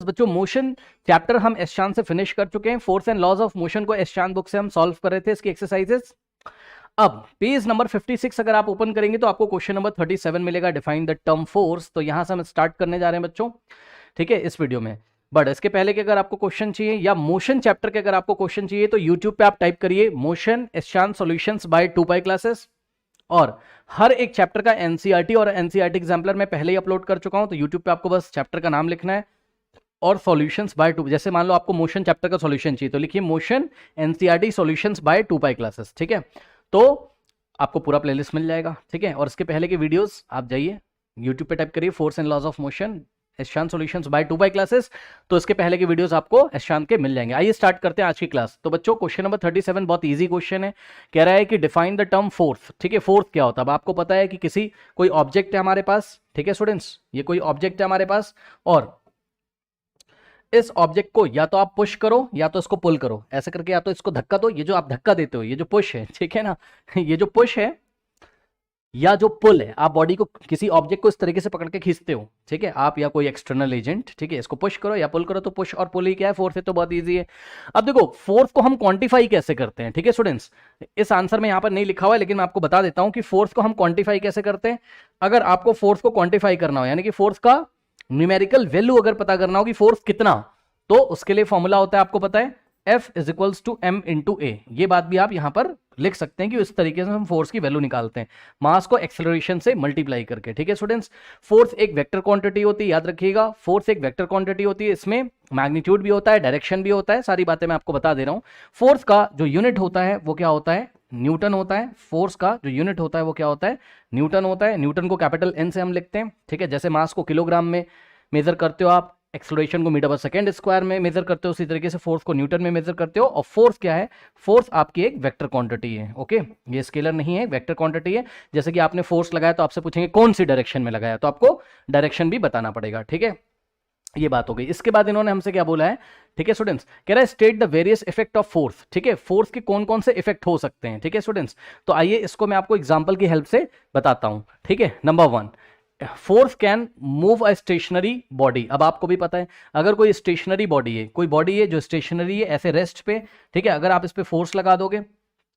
बच्चों motion chapter हम एसचान से फिनिश कर चुके हैं। Force and laws of motion को एसचान बुक से हम सॉल्व कर रहे थे, इसकी एक्सरसाइजेस। अब पेज नंबर 56 अगर आप ओपन करेंगे तो आपको क्वेश्चन नंबर 37 मिलेगा, डिफाइन द टर्म फोर्स। तो यहां से हम स्टार्ट करने जा रहे हैं बच्चों, ठीक है, इस वीडियो में। बट इसके पहले कि अगर आपको क्वेश्चन चाहिए या मोशन चैप्टर के अगर आपको क्वेश्चन चाहिए तो यूट्यूब पे आप टाइप करिए मोशन एसचान सॉल्यूशंस बाय 2 क्लासेस, और हर एक चैप्टर का एनसीईआरटी और एनसीईआरटी एग्जाम्पलर मैं पहले ही अपलोड कर चुका हूं। तो यूट्यूब पे आपको बस चैप्टर का नाम लिखना है और सॉल्यूशंस बाय 2। जैसे मान लो आपको मोशन चैप्टर का सॉल्यूशन चाहिए तो लिखिए motion NCERT solutions by 2 classes, ठीक है। तो आपको पूरा प्लेलिस्ट मिल जाएगा, ठीक है। और इसके पहले के वीडियोस आप जाइए यूट्यूब पे टाइप करिए force and laws of motion एसचान सॉल्यूशंस बाय 2 क्लासेस, तो इसके पहले के वीडियोस आपको एसचान के मिल जाएंगे। आइए स्टार्ट करते हैं आज की क्लास। तो बच्चों क्वेश्चन नंबर 37 बहुत इजी क्वेश्चन है। कह रहा है कि डिफाइन द टर्म फोर्स, ठीक है। फोर्स क्या होता है? अब आपको पता है कि कोई ऑब्जेक्ट है हमारे पास, ठीक है स्टूडेंट्स, ये कोई ऑब्जेक्ट है हमारे पास, और इस ऑब्जेक्ट को या तो आप पुश करो या तो इसको पुल करो, ऐसे करके, या तो इसको धक्का दो। ये जो आप धक्का देते हो, ये जो पुश है, ठीक है ना, ये जो पुश है या जो पुल है, आप बॉडी को किसी ऑब्जेक्ट को इस तरीके से पकड़ के खींचते हो, ठीक है, आप या कोई एक्सटर्नल एजेंट, ठीक है। इसको पुश करो या पुल करो, तो पुश और पुल ही क्या है, फोर्स है। तो बहुत इजी है। अब देखो फोर्स को हम क्वांटिफाई कैसे करते हैं, ठीक है स्टूडेंट्स। इस आंसर में यहां पर नहीं लिखा हुआ है लेकिन मैं आपको बता देता हूं कि फोर्स को हम क्वांटिफाई कैसे करते हैं। अगर आपको फोर्स को क्वांटिफाई करना हो, यानी कि फोर्स का न्यूमेरिकल वैल्यू अगर पता करना हो कि फोर्स कितना, तो उसके लिए फॉर्मूला होता है, आपको पता है, F is equals to M into a. ये बात भी आप यहां पर लिख सकते हैं कि इस तरीके से हम फोर्स की वैल्यू निकालते हैं, मास को एक्सेलरेशन से मल्टीप्लाई करके, ठीक है स्टूडेंट्स। फोर्स एक वेक्टर क्वांटिटी होती है, याद रखिएगा, फोर्स एक वेक्टर क्वांटिटी होती है। इसमें मैग्नीट्यूड भी होता है, डायरेक्शन भी होता है, सारी बातें मैं आपको बता दे रहा हूं। फोर्स का जो यूनिट होता है वो क्या होता है, न्यूटन होता है। फोर्स का जो यूनिट होता है वो क्या होता है, न्यूटन होता है। न्यूटन को कैपिटल N से हम लिखते हैं, ठीक है। जैसे मास को किलोग्राम में मेजर करते हो आप, एक्सेलरेशन को मीटर पर सेकंड स्क्वायर में मेजर करते हो, उसी तरीके से फोर्स को न्यूटन में मेजर करते हो। और फोर्स क्या है, फोर्स आपकी एक वेक्टर क्वांटिटी है, ओके। ये स्केलर नहीं है, वेक्टर क्वांटिटी है। जैसे कि आपने फोर्स लगाया तो आपसे पूछेंगे कौन सी डायरेक्शन में लगाया, तो आपको डायरेक्शन भी बताना पड़ेगा, ठीक है। ये बात हो गई। इसके बाद इन्होंने हमसे क्या बोला है, ठीक है स्टूडेंट्स, कह रहा है state the various effect of force, ठीक है। फोर्स के कौन कौन से इफेक्ट हो सकते हैं, ठीक है स्टूडेंट्स। तो आइए इसको मैं आपको एग्जांपल की हेल्प से बताता हूं, ठीक है। Number 1, force can move a stationary body. अब आपको भी पता है, अगर कोई स्टेशनरी बॉडी है, कोई बॉडी है जो स्टेशनरी है ऐसे रेस्ट पे, ठीक है, अगर आप इस पे फोर्स लगा दोगे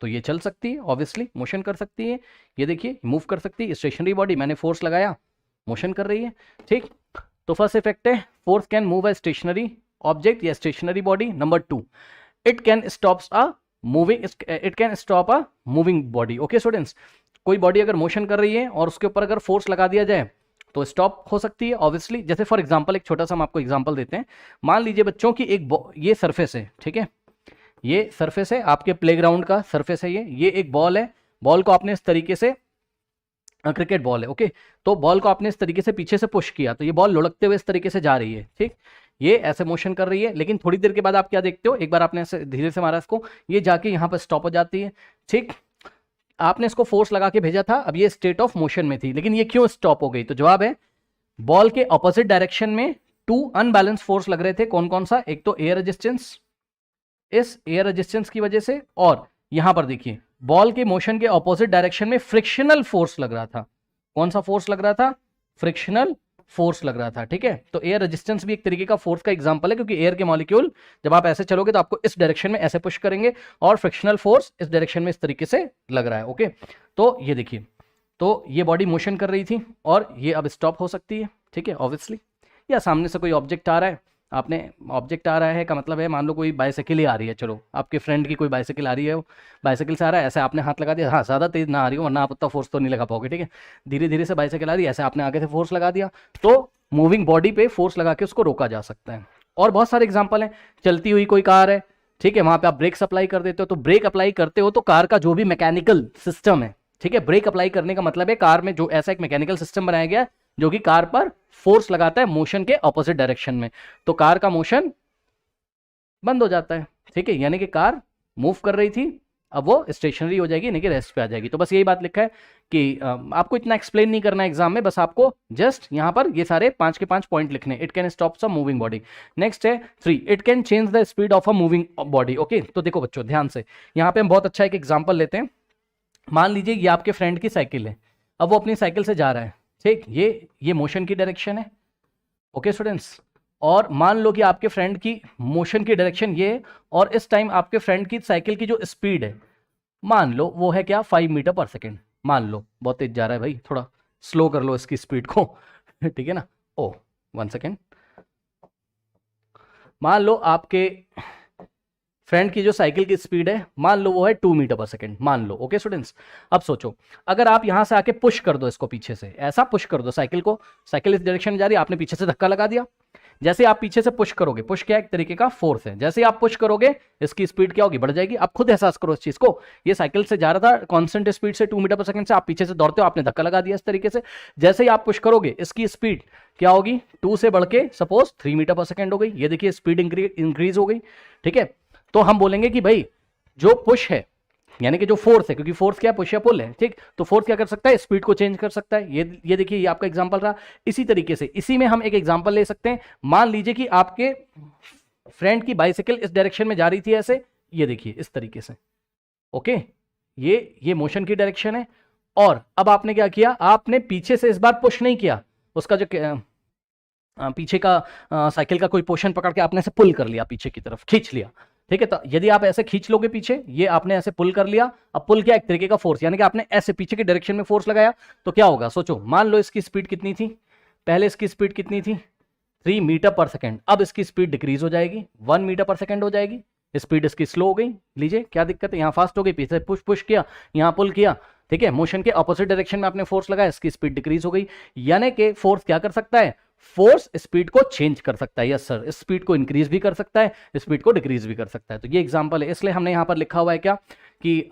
तो ये चल सकती है, ऑब्वियसली मोशन कर सकती है। ये देखिए मूव कर सकती है, स्टेशनरी बॉडी, मैंने फोर्स लगाया, मोशन कर रही है, ठीक। तो फर्स्ट इफेक्ट है force can move a stationary object या stationary body. Number 2, it can stop a moving body, okay students. कोई बॉडी अगर मोशन कर रही है और उसके ऊपर अगर फोर्स लगा दिया जाए तो स्टॉप हो सकती है, ऑब्वियसली। जैसे फॉर एग्जांपल एक छोटा सा हम आपको एग्जांपल देते हैं। मान लीजिए बच्चों की ये सरफेस है, ठीक है, ये सरफेस है आपके प्लेग्राउंड का सरफेस है, ये एक बॉल है। बॉल को आपने इस तरीके से, क्रिकेट बॉल है, ओके, तो बॉल को आपने इस तरीके से पीछे से पुश किया तो ये बॉल लुढ़कते हुए इस तरीके से जा रही है, ठीक। ये ऐसे मोशन कर रही है, लेकिन थोड़ी देर के बाद आप क्या देखते हो, एक बार आपने ऐसे धीरे से मारा इसको, ये जाके यहाँ पर स्टॉप हो जाती है, ठीक। आपने इसको फोर्स लगा के भेजा था, अब ये स्टेट ऑफ मोशन में थी, लेकिन ये क्यों स्टॉप हो गई? तो जवाब है बॉल के ऑपोजिट डायरेक्शन में 2 अनबैलेंस फोर्स लग रहे थे। कौन कौन सा? एक तो एयर रेजिस्टेंस, इस एयर रेजिस्टेंस की वजह से, और यहां पर देखिए बॉल के मोशन के ऑपोजिट डायरेक्शन में फ्रिक्शनल फोर्स लग रहा था। कौन सा फोर्स लग रहा था? फ्रिक्शनल फोर्स लग रहा था, ठीक है। तो एयर रेजिस्टेंस भी एक तरीके का फोर्स का एग्जांपल है, क्योंकि एयर के मॉलिक्यूल जब आप ऐसे चलोगे तो आपको इस डायरेक्शन में ऐसे पुश करेंगे, और फ्रिक्शनल फोर्स इस डायरेक्शन में इस तरीके से लग रहा है, ओके। तो ये देखिए, तो ये बॉडी मोशन कर रही थी और ये अब स्टॉप हो सकती है, ठीक है, ऑब्वियसली। या सामने से कोई ऑब्जेक्ट आ रहा है, आपने ऑब्जेक्ट आ रहा है का मतलब है, मान लो कोई बाइसाइकिल ही आ रही है, चलो आपके फ्रेंड की कोई बाइसाइकिल आ रही है, वो बाइसाइकिल से आ रहा है, ऐसे आपने हाथ लगा दिया, हाँ ज़्यादा तेज ना आ रही हो वरना आप उतना फोर्स तो नहीं लगा पाओगे, ठीक है। धीरे धीरे से बाइसाइकिल आ रही है, ऐसे आपने आगे से फोर्स लगा दिया, तो मूविंग बॉडी पे फोर्स लगा के उसको रोका जा सकता है। और बहुत सारे एग्जाम्पल हैं, चलती हुई कोई कार है, ठीक है, वहां पे आप ब्रेक अप्लाई कर देते हो, तो ब्रेक अप्लाई करते हो तो कार का जो भी मैकेनिकल सिस्टम है, ठीक है, ब्रेक अप्लाई करने का मतलब है कार में जो ऐसा एक मैकेनिकल सिस्टम बनाया गया जो कि कार पर फोर्स लगाता है मोशन के ऑपोजिट डायरेक्शन में, तो कार का मोशन बंद हो जाता है, ठीक है। यानी कि कार मूव कर रही थी, अब वो स्टेशनरी हो जाएगी, यानी कि रेस्ट पे आ जाएगी। तो बस यही बात लिखा है कि आपको इतना एक्सप्लेन नहीं करना है एग्जाम में, बस आपको जस्ट यहाँ पर ये सारे 5 के 5 पॉइंट लिखने। It can stop some moving body. Next है 3, it can change the speed of a moving body, okay. तो देखो बच्चों ध्यान से, यहाँ पे हम बहुत अच्छा एक एग्जाम्पल लेते हैं। मान लीजिए ये आपके फ्रेंड की साइकिल है, अब वो अपनी साइकिल से जा रहा है, ठीक, ये मोशन की डायरेक्शन है, ओके स्टूडेंट्स। और मान लो कि आपके फ्रेंड की मोशन की डायरेक्शन ये है, और इस टाइम आपके फ्रेंड की साइकिल की जो स्पीड है मान लो वो है क्या 5 मीटर पर सेकेंड, मान लो बहुत तेज जा रहा है भाई, थोड़ा स्लो कर लो इसकी स्पीड को ठीक है ना। ओ 1 सेकेंड, मान लो आपके फ्रेंड की जो साइकिल की स्पीड है मान लो वो है 2 मीटर पर सेकेंड, मान लो। ओके स्टूडेंट्स, अब सोचो अगर आप यहां से आके पुश कर दो इसको पीछे से, ऐसा पुश कर दो साइकिल को, साइकिल इस डायरेक्शन में जा रही है, आपने पीछे से धक्का लगा दिया। जैसे आप पीछे से पुश करोगे, पुश क्या एक तरीके का फोर्स है, जैसे आप पुश करोगे इसकी स्पीड क्या होगी, बढ़ जाएगी। आप खुद एहसास करो इस चीज को, ये साइकिल से जा रहा था कांस्टेंट स्पीड से 2 मीटर पर सेकंड से, आप पीछे से दौड़ते हो, आपने धक्का लगा दिया इस तरीके से। जैसे ही आप पुश करोगे इसकी स्पीड क्या होगी, 2 से बढ़ के सपोज 3 मीटर पर सेकंड हो गई। ये देखिए स्पीड इंक्रीज हो गई। ठीक है, तो हम बोलेंगे कि भाई जो पुश है यानी कि जो फोर्स है, क्योंकि फोर्स क्या पुश या पुल है, ठीक, तो फोर्स क्या कर सकता है, स्पीड को चेंज कर सकता है। ये देखिए ये आपका एग्जांपल रहा। इसी तरीके से इसी में हम एक एग्जांपल ले सकते हैं। मान लीजिए कि आपके फ्रेंड की बाइसिकल इस डायरेक्शन में जा रही थी ऐसे, ये देखिए इस तरीके से। ओके, ये मोशन की डायरेक्शन है, और अब आपने क्या किया, आपने पीछे से इस बार पुश नहीं किया, उसका जो पीछे का साइकिल का कोई पोर्शन पकड़ के आपने ऐसे पुल कर लिया, पीछे की तरफ खींच लिया। ठीक है, तो यदि आप ऐसे खींच लोगे पीछे, ये आपने ऐसे पुल कर लिया। अब पुल क्या एक तरीके का फोर्स, यानी कि आपने ऐसे पीछे की डायरेक्शन में फोर्स लगाया, तो क्या होगा सोचो। मान लो इसकी स्पीड कितनी थी, पहले इसकी स्पीड कितनी थी 3 मीटर पर सेकेंड, अब इसकी स्पीड डिक्रीज हो जाएगी 1 मीटर पर सेकेंड हो जाएगी। स्पीड इसकी स्लो हो गई। लीजिए क्या दिक्कत है, यहाँ फास्ट हो गई, पीछे पुश किया, यहाँ पुल किया। ठीक है, मोशन के ऑपोजिट डायरेक्शन में आपने फोर्स लगाया, इसकी स्पीड डिक्रीज हो गई। यानी कि फोर्स क्या कर सकता है, फोर्स स्पीड को चेंज कर सकता है। यस सर, स्पीड को इंक्रीज भी कर सकता है, स्पीड को डिक्रीज भी कर सकता है। तो ये एग्जांपल है, इसलिए हमने यहां पर लिखा हुआ है क्या कि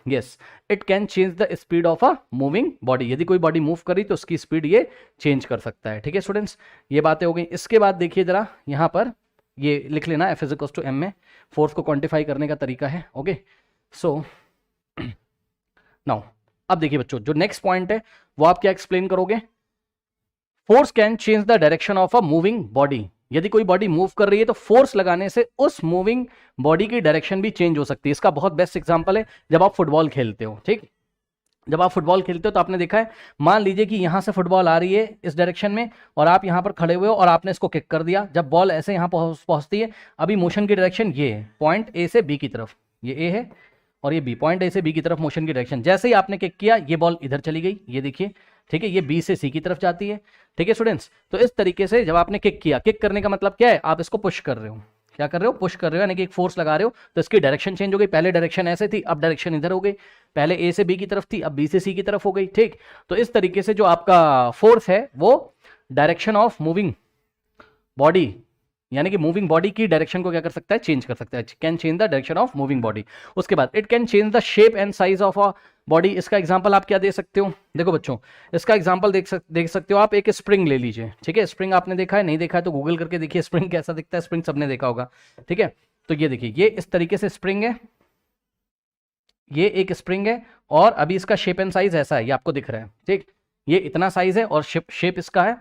yes it can change the speed of a moving body. यदि कोई बॉडी मूव करी तो उसकी स्पीड ये चेंज कर सकता है। ठीक है स्टूडेंट्स, ये बातें हो गई। इसके बाद देखिए जरा यहां पर ये लिख लेना, F = m में फोर्स को क्वांटिफाई करने का तरीका है। ओके, सो नाउ अब देखिए बच्चों, जो नेक्स्ट पॉइंट है वो आप क्या एक्सप्लेन करोगे, force can change the direction of a moving body. यदि कोई बॉडी मूव कर रही है तो फोर्स लगाने से उस मूविंग बॉडी की डायरेक्शन भी चेंज हो सकती है। इसका बहुत बेस्ट एग्जांपल है जब आप फुटबॉल खेलते हो। ठीक, जब आप फुटबॉल खेलते हो तो आपने देखा है, मान लीजिए कि यहां से फुटबॉल आ रही है इस डायरेक्शन में, और आप यहां पर खड़े हुए हो और आपने इसको किक कर दिया। जब बॉल ऐसे यहां पहुंचती है, अभी मोशन की डायरेक्शन ये है, पॉइंट ए से बी की तरफ, ये ए है और ये बी, पॉइंट ए से बी की तरफ मोशन की डायरेक्शन। जैसे ही आपने किक किया ये बॉल इधर चली गई, ये देखिए। ठीक है, ये बी से सी की तरफ जाती है। ठीक है स्टूडेंट्स, तो इस तरीके से जब आपने किक किया, किक करने का मतलब क्या है, आप इसको पुश कर रहे हो। क्या कर रहे हो, पुश कर रहे हो, यानी कि एक फोर्स लगा रहे हो, तो इसकी डायरेक्शन चेंज हो गई। पहले डायरेक्शन ऐसे थी, अब डायरेक्शन इधर हो गई। पहले ए से बी की तरफ थी, अब बी से सी की तरफ हो गई। ठीक, तो इस तरीके से जो आपका फोर्स है वो डायरेक्शन ऑफ मूविंग बॉडी, यानी कि मूविंग बॉडी की डायरेक्शन को क्या कर सकता है, चेंज कर सकता है। Can change the direction of moving body. उसके बाद it can change the shape and size of a body. इसका एग्जांपल आप क्या दे सकते हो, देखो बच्चों इसका एग्जांपल देख सकते हो आप। एक स्प्रिंग ले लीजिए। ठीक है, स्प्रिंग आपने देखा है, नहीं देखा है तो गूगल करके देखिए स्प्रिंग कैसा दिखता है। स्प्रिंग सबने देखा होगा। ठीक है, तो ये देखिए ये इस तरीके से स्प्रिंग है, ये एक स्प्रिंग है, और अभी इसका शेप एंड साइज ऐसा है, ये आपको दिख रहा है। ठीक, ये इतना साइज है और शेप इसका है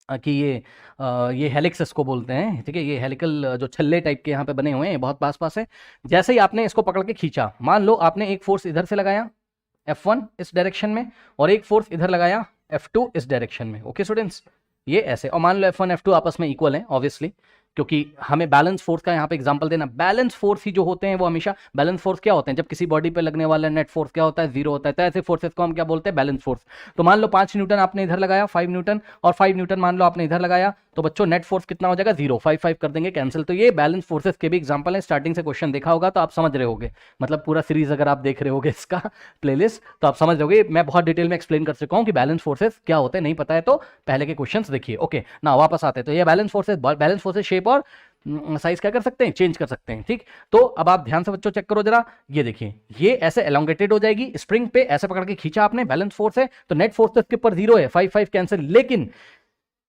कि ये हेलिक्स इसको बोलते हैं। ठीक है, ये हेलिकल जो छल्ले टाइप के यहाँ पे बने हुए हैं, बहुत पास है। जैसे ही आपने इसको पकड़ के खींचा, मान लो आपने एक फोर्स इधर से लगाया F1 इस डायरेक्शन में, और एक फोर्स इधर लगाया F2 इस डायरेक्शन में। ओके स्टूडेंट्स, ये ऐसे, और मान लो F1 F2 आपस में इक्वल है ऑब्वियसली, क्योंकि हमें बैलेंस फोर्स का यहाँ पे एग्जांपल देना। बैलेंस फोर्स ही जो होते हैं वो हमेशा, बैलेंस फोर्स क्या होते हैं, जब किसी बॉडी पे लगने वाला नेट फोर्स क्या होता है, 0 होता है। तो ऐसे फोर्सेस को हम क्या बोलते हैं, बैलेंस फोर्स। तो मान लो 5 न्यूटन आपने इधर लगाया, 5 न्यूटन, और 5 न्यूटन मान लो आपने इधर लगाया, तो बच्चों नेट फोर्स कितना हो जाएगा, 0। 5 कर देंगे कैंसिल। तो ये बैलेंस फोर्सेस के भी एग्जाम्पल है। स्टार्टिंग से क्वेश्चन देखा होगा तो आप समझ रहे होगे, मतलब पूरा सीरीज अगर आप देख रहे होगे इसका प्लेलिस्ट, तो आप समझ रहोगे। मैं बहुत डिटेल में एक्सप्लेन कर चुका हूँ कि बैलेंस फोर्सेस क्या होते हैं। नहीं पता है तो पहले के क्वेश्चन देखिए। ओके ना, वापस आते हैं। तो ये बैलेंस फोर्सेस शेप और साइज क्या कर सकते हैं, चेंज कर सकते हैं। ठीक, तो अब आप ध्यान से बच्चों चेक करो जरा, ये देखिए ये ऐसे एलोंगेटेड हो जाएगी, स्प्रिंग पे ऐसे पकड़ के खींचा आपने, बैलेंस फोर्स है, तो नेट फोर्स तो इसके ऊपर 0 है, 5 कैंसिल। लेकिन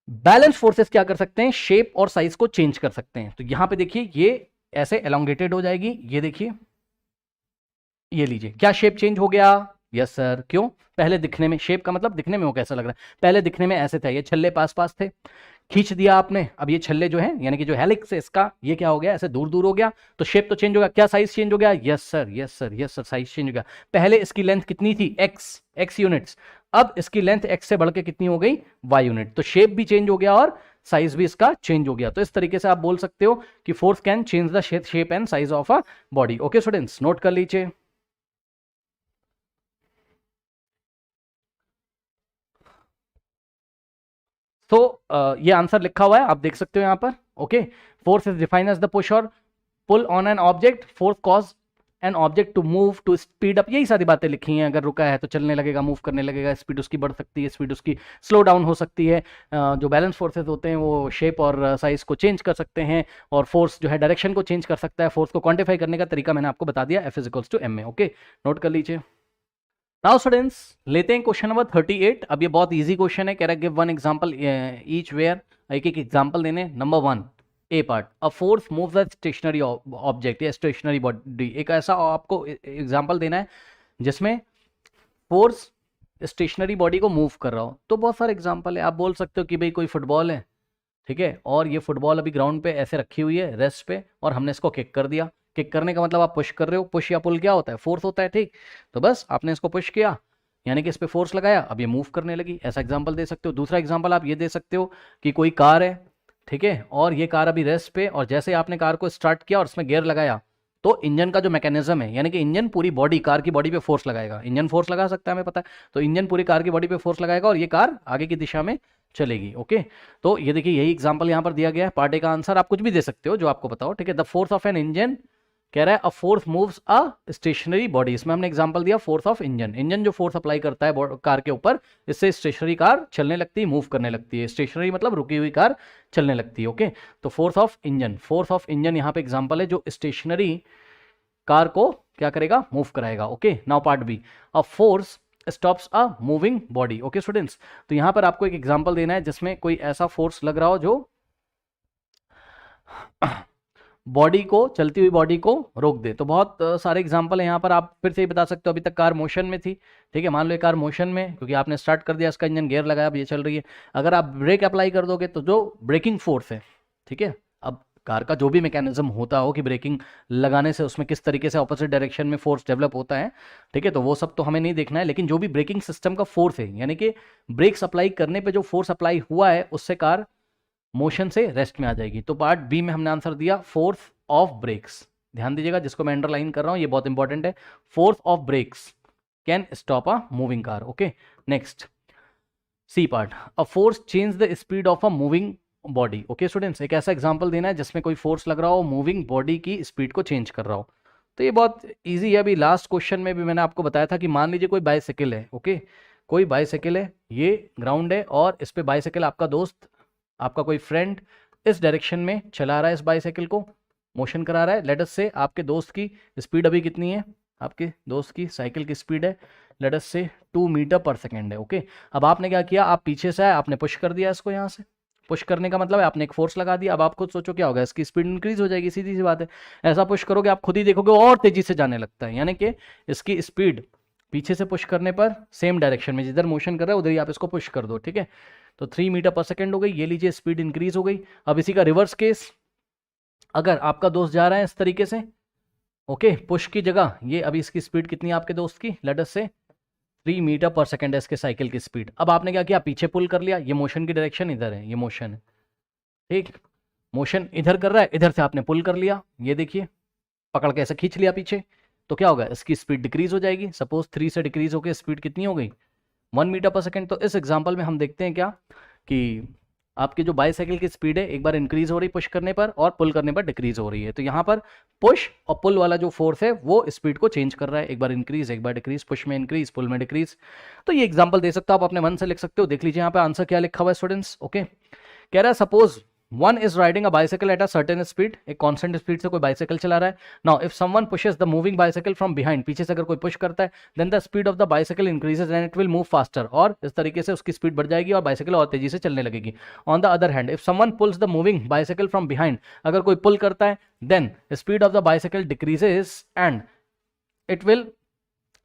बैलेंस फोर्सेस क्या कर सकते हैं, शेप और साइज को चेंज कर सकते हैं। तो यहां पे देखिए ये ऐसे एलोंगेटेड हो जाएगी, ये देखिए, ये लीजिए क्या शेप चेंज हो गया। यस सर, क्यों, पहले दिखने में, शेप का मतलब दिखने में वो कैसा लग रहा है, पहले दिखने में ऐसे थे, ये छल्ले पास थे, खींच दिया आपने, अब ये छल्ले जो है यानी कि जो हेलिक्स है इसका, ये क्या हो गया, ऐसे दूर दूर हो गया, तो शेप तो चेंज हो गया। क्या साइज चेंज हो गया, यस सर साइज चेंज हो गया। पहले इसकी लेंथ कितनी थी, x यूनिट्स, अब इसकी लेंथ x से बढ़ के कितनी हो गई, y यूनिट। तो शेप भी चेंज हो गया और साइज भी इसका चेंज हो गया। तो इस तरीके से आप बोल सकते हो कि force can change the shape and size of a body. Okay students, note कर लीजिए। तो ये आंसर लिखा हुआ है, आप देख सकते हो यहां पर। Okay, force is defined as the push और pull on an object, force cause an object to move to speed up. यही सारी बातें लिखी हैं। अगर रुका है तो चलने लगेगा, मूव करने लगेगा, स्पीड उसकी बढ़ सकती है, स्पीड उसकी स्लो डाउन हो सकती है। जो बैलेंस फोर्सेस होते हैं वो शेप और साइज को चेंज कर सकते हैं, और फोर्स जो है डायरेक्शन को चेंज कर सकता है। फोर्स को क्वांटिफाई करने का तरीका मैंने आपको बता दिया, F is to m a. Okay, note कर लीजिए। नाउ स्टूडेंट्स, लेते हैं क्वेश्चन नंबर 38। अब ये बहुत इजी क्वेश्चन है, कह रहा है give one example each where, एक एक एग्जांपल देने। नंबर 1 A part, a force moves a stationary object या स्टेशनरी बॉडी। एक ऐसा आपको एग्जांपल देना है जिसमें फोर्स स्टेशनरी बॉडी को मूव कर रहा हो। तो बहुत सारे एग्जांपल है, आप बोल सकते हो कि भाई कोई फुटबॉल है, ठीक है, और ये फुटबॉल अभी ग्राउंड पे ऐसे रखी हुई है रेस्ट पे, और हमने इसको किक कर दिया। किक करने का मतलब आप पुश कर रहे हो। पुश या पुल क्या होता है? फोर्स होता है, ठीक। तो बस आपने इसको पुश किया, यानी कि इस पे फोर्स लगाया, अब ये मूव करने लगी। ऐसा एग्जांपल दे सकते हो। दूसरा एग्जांपल आप ये दे सकते हो कि कोई कार है, ठीक है, और ये कार अभी रेस्ट पे, और जैसे आपने कार को स्टार्ट किया और इसमें गियर लगाया, तो इंजन का जो मैकेनिज्म है, यानी कि इंजन पूरी बॉडी, कार की बॉडी पे फोर्स लगाएगा। इंजन फोर्स लगा सकता है, हमें पता है। तो इंजन पूरी कार की बॉडी पे फोर्स लगाएगा और ये कार आगे की दिशा में चलेगी। ओके, तो ये देखिए, यही एग्जांपल यहाँ पर दिया गया है। पार्ट ए का आंसर आप कुछ भी दे सकते हो जो आपको बताओ, ठीक है। The force of an engine, कह रहा है a force moves a stationary body. इसमें हमने एग्जांपल दिया फोर्स ऑफ इंजन। इंजन जो फोर्स अप्लाई करता है कार के ऊपर, इससे स्टेशनरी कार चलने लगती है, मूव करने लगती है। स्टेशनरी मतलब रुकी हुई कार चलने लगती है। ओके, तो force of engine, force of engine यहाँ पे एग्जांपल है जो स्टेशनरी कार को क्या करेगा? मूव कराएगा। Okay, now part B, a force stops a moving body. Okay students, तो यहां पर आपको एक एग्जांपल देना है जिसमें कोई ऐसा फोर्स लग रहा हो जो बॉडी को, चलती हुई बॉडी को रोक दे। तो बहुत सारे एग्जांपल है यहाँ पर, आप फिर से ही बता सकते हो। अभी तक कार मोशन में थी, ठीक है, मान लो ये कार मोशन में, क्योंकि आपने स्टार्ट कर दिया, इसका इंजन गियर लगाया, अब ये चल रही है। अगर आप ब्रेक अप्लाई कर दोगे तो जो ब्रेकिंग फोर्स है, ठीक है, अब कार का जो भी मैकेनिज्म होता हो कि ब्रेकिंग लगाने से उसमें किस तरीके से ऑपोजिट डायरेक्शन में फोर्स डेवलप होता है, ठीक है, तो वो सब तो हमें नहीं देखना है। लेकिन जो भी ब्रेकिंग सिस्टम का फोर्स है, यानी कि ब्रेक्स अप्लाई करने पे जो फोर्स अप्लाई हुआ है, उससे कार मोशन से रेस्ट में आ जाएगी। तो पार्ट बी में हमने आंसर दिया फोर्स ऑफ ब्रेक्स। ध्यान दीजिएगा, जिसको मैं अंडरलाइन कर रहा हूं, ये बहुत इंपॉर्टेंट है। Force of brakes can stop a moving car. Okay, next C part, a force change the speed of a moving body. Okay students, एक ऐसा एग्जांपल देना है जिसमें कोई फोर्स लग रहा हो, मूविंग बॉडी की स्पीड को चेंज कर रहा हो। तो ये बहुत इजी है। अभी लास्ट क्वेश्चन में भी मैंने आपको बताया था कि मान लीजिए कोई बाइसाइकिल है। ओके, कोई बाइसाइकिल है, ये ग्राउंड है, और इस पे बाइसाइकिल आपका दोस्त, आपका कोई फ्रेंड इस डायरेक्शन में चला रहा है, इस बाइसाइकिल को मोशन करा रहा है। लेट अस से आपके दोस्त की स्पीड अभी कितनी है? आपके दोस्त की साइकिल की स्पीड है लेट अस से 2 मीटर पर सेकेंड है। ओके, अब आपने क्या किया? आप पीछे से आए, आपने पुश कर दिया इसको। यहाँ से पुश करने का मतलब है आपने एक फोर्स लगा दिया। अब आप खुद सोचो क्या होगा, इसकी स्पीड इंक्रीज हो जाएगी, सीधी सी बात है। ऐसा पुश करोगे आप खुद ही देखोगे और तेजी से जाने लगता है, यानी कि इसकी स्पीड पीछे से पुश करने पर सेम डायरेक्शन में जिधर मोशन कर रहा है उधर ही आप इसको पुश कर दो, ठीक है। तो 3 मीटर पर सेकेंड हो गई, ये लीजिए स्पीड इंक्रीज हो गई। अब इसी का रिवर्स केस, अगर आपका दोस्त जा रहा है इस तरीके से, ओके, पुश की जगह, ये अभी इसकी स्पीड कितनी है आपके दोस्त की? लेट अस से 3 मीटर पर सेकेंड है इसके साइकिल की स्पीड। अब आपने क्या किया? पीछे पुल कर लिया, ये मोशन की डायरेक्शन इधर है, ये मोशन है, ठीक, मोशन इधर कर रहा है, इधर से आपने पुल कर लिया, ये देखिए पकड़ के ऐसे खींच लिया पीछे। तो क्या होगा? इसकी स्पीड डिक्रीज हो जाएगी। सपोज 3 से डिक्रीज होकर स्पीड कितनी हो गई? 1 मीटर पर सेकेंड। तो इस एग्जाम्पल में हम देखते हैं क्या कि आपकी जो बाईसाइकिल की स्पीड है एक बार इंक्रीज हो रही पुश करने पर, और पुल करने पर डिक्रीज हो रही है। तो यहाँ पर पुश और पुल वाला जो फोर्स है वो स्पीड को चेंज कर रहा है, एक बार इंक्रीज एक बार डिक्रीज, पुश में इंक्रीज पुल में डिक्रीज। तो ये एग्जांपल दे सकता हो, आप अपने मन से लिख सकते हो। देख लीजिए यहाँ पे आंसर क्या लिखा हुआ है स्टूडेंट्स। ओके, कह रहा है suppose one is riding a bicycle at a certain speed, एक कांस्टेंट स्पीड से कोई बाइसाइकिल चला रहा है। Now if someone pushes the moving bicycle from behind, पीछे से अगर कोई पुश करता है, then the speed of the bicycle increases and it will move faster, और इस तरीके से उसकी स्पीड बढ़ जाएगी और बाइसाइकिल और तेजी से चलने लगेगी। On the other hand, if someone pulls the moving bicycle from behind, अगर कोई पुल करता है, then speed of the bicycle decreases and it will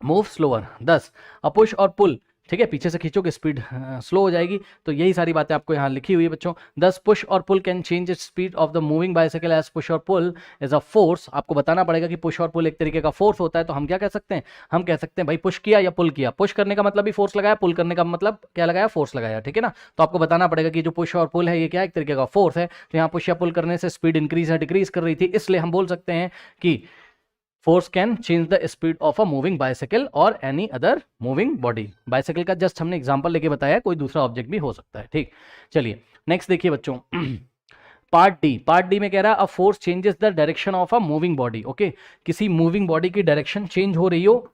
move slower. Thus a push और पुल ठीक है, पीछे से खींचोगे स्पीड स्लो हो जाएगी। तो यही सारी बातें आपको यहाँ लिखी हुई है बच्चों। दस पुश और pull can change speed of the moving bicycle as push और पुल इज अ फोर्स। आपको बताना पड़ेगा कि पुश और पुल एक तरीके का फोर्स होता है। तो हम क्या कह सकते हैं, हम कह सकते हैं भाई पुश किया या पुल किया। पुश करने का मतलब भी फोर्स लगाया, पुल करने का मतलब क्या लगाया, फोर्स लगाया, ठीक है ना। तो आपको बताना पड़ेगा कि जो पुश और पुल है ये क्या एक तरीके का फोर्स है। तो यहाँ पुश या पुल करने से स्पीड इंक्रीज या डिक्रीज कर रही थी, इसलिए हम बोल सकते हैं कि force can change the speed of a moving bicycle और any other moving body. Bicycle का जस्ट हमने एग्जांपल लेके बताया, कोई दूसरा ऑब्जेक्ट भी हो सकता है। ठीक, चलिए नेक्स्ट देखिए बच्चों। पार्ट डी में कह रहा है a force changes the direction of a moving body. Okay, किसी मूविंग बॉडी की डायरेक्शन चेंज हो रही हो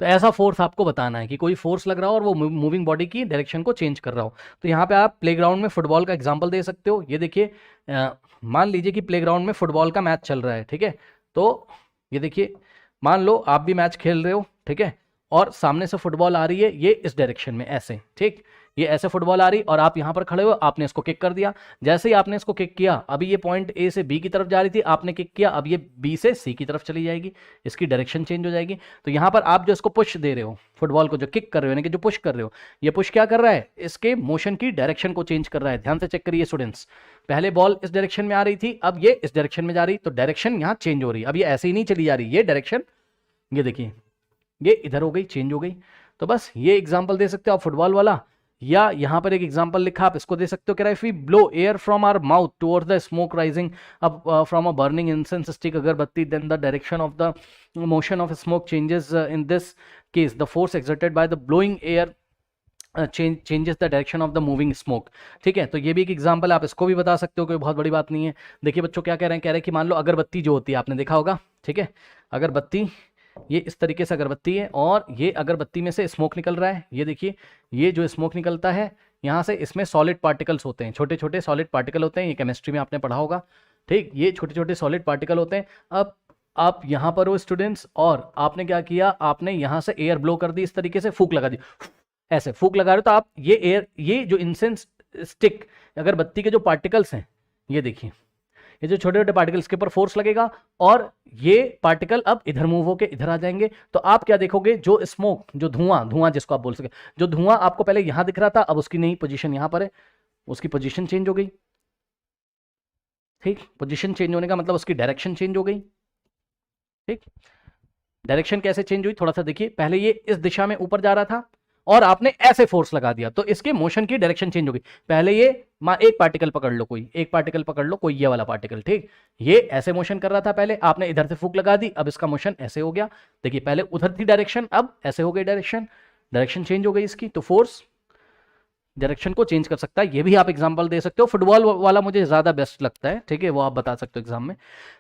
तो ऐसा फोर्स आपको बताना है कि कोई फोर्स लग रहा हो और वो मूविंग बॉडी की डायरेक्शन को चेंज कर रहा हो। तो यहाँ पे आप प्लेग्राउंड में फुटबॉल का एग्जांपल दे सकते हो। ये देखिए, मान लीजिए कि प्लेग्राउंड में फुटबॉल का मैच चल रहा है, ठीक है। तो ये देखिए, मान लो आप भी मैच खेल रहे हो, ठीक है, और सामने से फुटबॉल आ रही है ये इस डायरेक्शन में ऐसे, ठीक, ये ऐसे फुटबॉल आ रही और आप यहाँ पर खड़े हो, आपने इसको किक कर दिया। जैसे ही आपने इसको किक किया, अभी ये पॉइंट ए से बी की तरफ जा रही थी, आपने किक किया, अब ये बी से सी की तरफ चली जाएगी, इसकी डायरेक्शन चेंज हो जाएगी। तो यहाँ पर आप जो इसको पुश दे रहे हो, फुटबॉल को जो किक कर रहे हो, यानी कि जो पुश कर रहे हो, ये पुश क्या कर रहा है, इसके मोशन की डायरेक्शन को चेंज कर रहा है। ध्यान से चेक करिए स्टूडेंट्स, पहले बॉल इस डायरेक्शन में आ रही थी, अब ये इस डायरेक्शन में जा रही, तो डायरेक्शन यहाँ चेंज हो रही है। अब ये ऐसे ही नहीं चली जा रही, ये डायरेक्शन, ये देखिए, ये इधर हो गई, चेंज हो गई। तो बस ये एग्जाम्पल दे सकते हो आप फुटबॉल वाला, या यहां पर एक एग्जांपल लिखा, आप इसको दे सकते हो। कह रहा है if we blow air from our mouth towards the smoke rising up from a burning incense stick agarbatti, then the direction of the motion of smoke changes. In this case the force exerted by the blowing air changes the direction of the moving smoke. ठीक है, तो ये भी एक example, आप इसको भी बता सकते हो, कोई बहुत बड़ी बात नहीं है। देखिए बच्चों क्या कह रहे हैं, कह रहे हैं कि मान लो अगरबत्ती जो होती है, आपने देखा होगा, ठीक है, अगरबत्ती, ये इस तरीके से अगरबत्ती है और ये अगरबत्ती में से स्मोक निकल रहा है। ये देखिए, ये जो स्मोक निकलता है यहाँ से, इसमें सॉलिड पार्टिकल्स होते हैं, छोटे छोटे सॉलिड पार्टिकल होते हैं, ये केमिस्ट्री में आपने पढ़ा होगा। ठीक, ये छोटे छोटे सॉलिड पार्टिकल होते हैं। अब आप यहाँ पर हो स्टूडेंट्स, और आपने क्या किया, आपने यहाँ से एयर ब्लो कर दी, इस तरीके से फूंक लगा दी, ऐसे फूंक लगा रहे हो, तो आप ये एयर, ये जो इंसेंस स्टिक अगरबत्ती के जो पार्टिकल्स हैं, ये देखिए, ये जो छोटे छोटे पार्टिकल्स के ऊपर फोर्स लगेगा और ये पार्टिकल अब इधर मूव होके इधर आ जाएंगे। तो आप क्या देखोगे, जो स्मोक, जो धुआं जिसको आप बोल सके, जो धुआं आपको पहले यहां दिख रहा था, अब उसकी नई पोजीशन यहां पर है, उसकी पोजीशन चेंज हो गई। ठीक, पोजीशन चेंज होने का मतलब उसकी डायरेक्शन चेंज हो गई। ठीक, डायरेक्शन कैसे चेंज हुई, थोड़ा सा देखिए, पहले ये इस दिशा में ऊपर जा रहा था और आपने ऐसे फोर्स लगा दिया, तो इसके मोशन की डायरेक्शन चेंज हो गई। पहले ये एक पार्टिकल पकड़ लो, कोई एक पार्टिकल पकड़ लो, कोई ये वाला पार्टिकल, ठीक, ये ऐसे मोशन कर रहा था पहले, आपने इधर से फूंक लगा दी, अब इसका मोशन ऐसे हो गया। देखिए, पहले उधर थी डायरेक्शन, अब ऐसे हो गई डायरेक्शन, डायरेक्शन चेंज हो गई इसकी। तो फोर्स डायरेक्शन को चेंज कर सकता है, ये भी आप एग्जांपल दे सकते हो। फुटबॉल वाला मुझे ज्यादा बेस्ट लगता है, ठीक है, वो आप बता सकते हो एग्जाम में।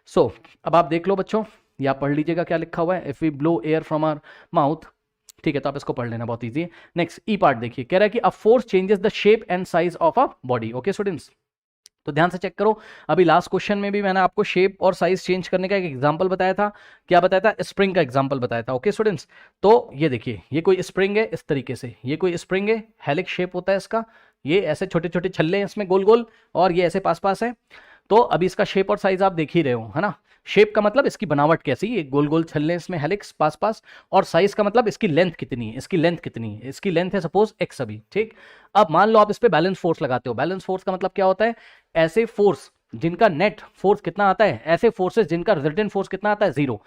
सो अब आप देख लो बच्चों, या पढ़ लीजिएगा क्या लिखा हुआ है, if we blow air from our mouth, ठीक है, तो आप इसको पढ़ लेना, बहुत इजी है। नेक्स्ट ई पार्ट देखिए, कह रहा है कि a force changes the shape and size of a body. Okay students, तो ध्यान से चेक करो, अभी लास्ट क्वेश्चन में भी मैंने आपको शेप और साइज चेंज करने का एक एग्जांपल बताया था। क्या बताया था, स्प्रिंग का एग्जांपल बताया था। ओके स्टूडेंट्स, तो ये देखिए, ये कोई स्प्रिंग है इस तरीके से, ये कोई स्प्रिंग है, हेलिक्स शेप होता है इसका, ये ऐसे छोटे छोटे छल्ले हैं इसमें गोल गोल, और ये ऐसे पास पास है। तो अभी इसका शेप और साइज आप देख ही रहे हो, है ना। शेप का मतलब इसकी बनावट कैसी है, गोल गोल छल्ले इसमें हेलिक्स पास पास, और साइज का मतलब इसकी लेंथ कितनी है, इसकी लेंथ कितनी है, इसकी लेंथ है सपोज x अभी, ठीक। अब मान लो आप इस पे बैलेंस फोर्स लगाते हो। बैलेंस फोर्स का मतलब क्या होता है, ऐसे फोर्स जिनका नेट फोर्स कितना आता है, ऐसे फोर्सेस जिनका रिजल्टेंट फोर्स कितना आता है, 0।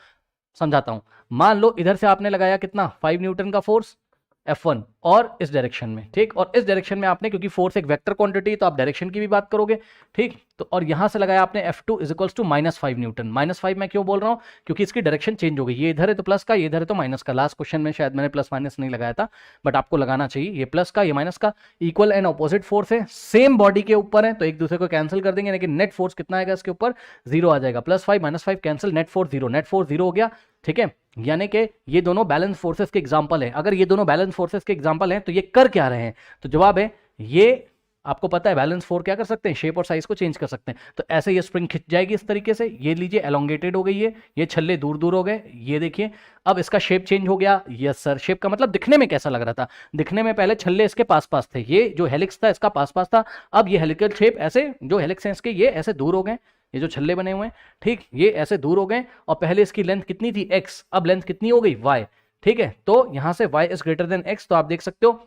समझाता हूं, मान लो इधर से आपने लगाया कितना, 5 न्यूटन का फोर्स F1 और इस डायरेक्शन में, ठीक, और इस डायरेक्शन में आपने, क्योंकि फोर्स एक वेक्टर क्वांटिटी, तो आप डायरेक्शन की भी बात करोगे, ठीक। तो और यहां से लगाया आपने F2 is equals to -5 Newton. -5 मैं क्यों बोल रहा हूं, क्योंकि इसकी डायरेक्शन चेंज हो गई, ये इधर है तो प्लस का, ये इधर है तो माइनस का। लास्ट क्वेश्चन में शायद मैंने प्लस माइनस नहीं लगाया था, बट आपको लगाना चाहिए, ये प्लस का, ये माइनस का, इक्वल एंड ऑपोजिट फोर्स है, सेम बॉडी के ऊपर है, तो एक दूसरे को कैंसिल कर देंगे, लेकिन नेट फोर्स कितना आएगा इसके ऊपर, 0 आ जाएगा। +5 -5 cancel, net force 0, net force 0 हो गया, ठीक है। यानी कि ये दोनों बैलेंस फोर्सेस के एग्जांपल है। अगर ये दोनों बैलेंस फोर्सेस के एग्जांपल हैं तो ये कर क्या रहे हैं, तो जवाब है ये, आपको पता है बैलेंस फोर्स क्या कर सकते हैं, शेप और साइज को चेंज कर सकते हैं। तो ऐसे ये स्प्रिंग खिंच जाएगी इस तरीके से, ये लीजिए एलोंगेटेड हो गई है, ये छल्ले दूर दूर हो गए, ये देखिए, अब इसका शेप चेंज हो गया। यस सर, शेप का मतलब दिखने में कैसा लग रहा था, दिखने में पहले छल्ले इसके पास पास थे, ये जो हेलिक्स था इसका पास पास था, अब ये हेलिकल शेप, ऐसे जो हेलिक्स हैं इसके, ये ऐसे दूर हो गए, ये जो छल्ले बने हुए हैं, ठीक, ये ऐसे दूर हो गए, और पहले इसकी लेंथ कितनी थी, x, अब लेंथ कितनी हो गई, y। ठीक है, तो यहां से y is greater than x, तो आप देख सकते हो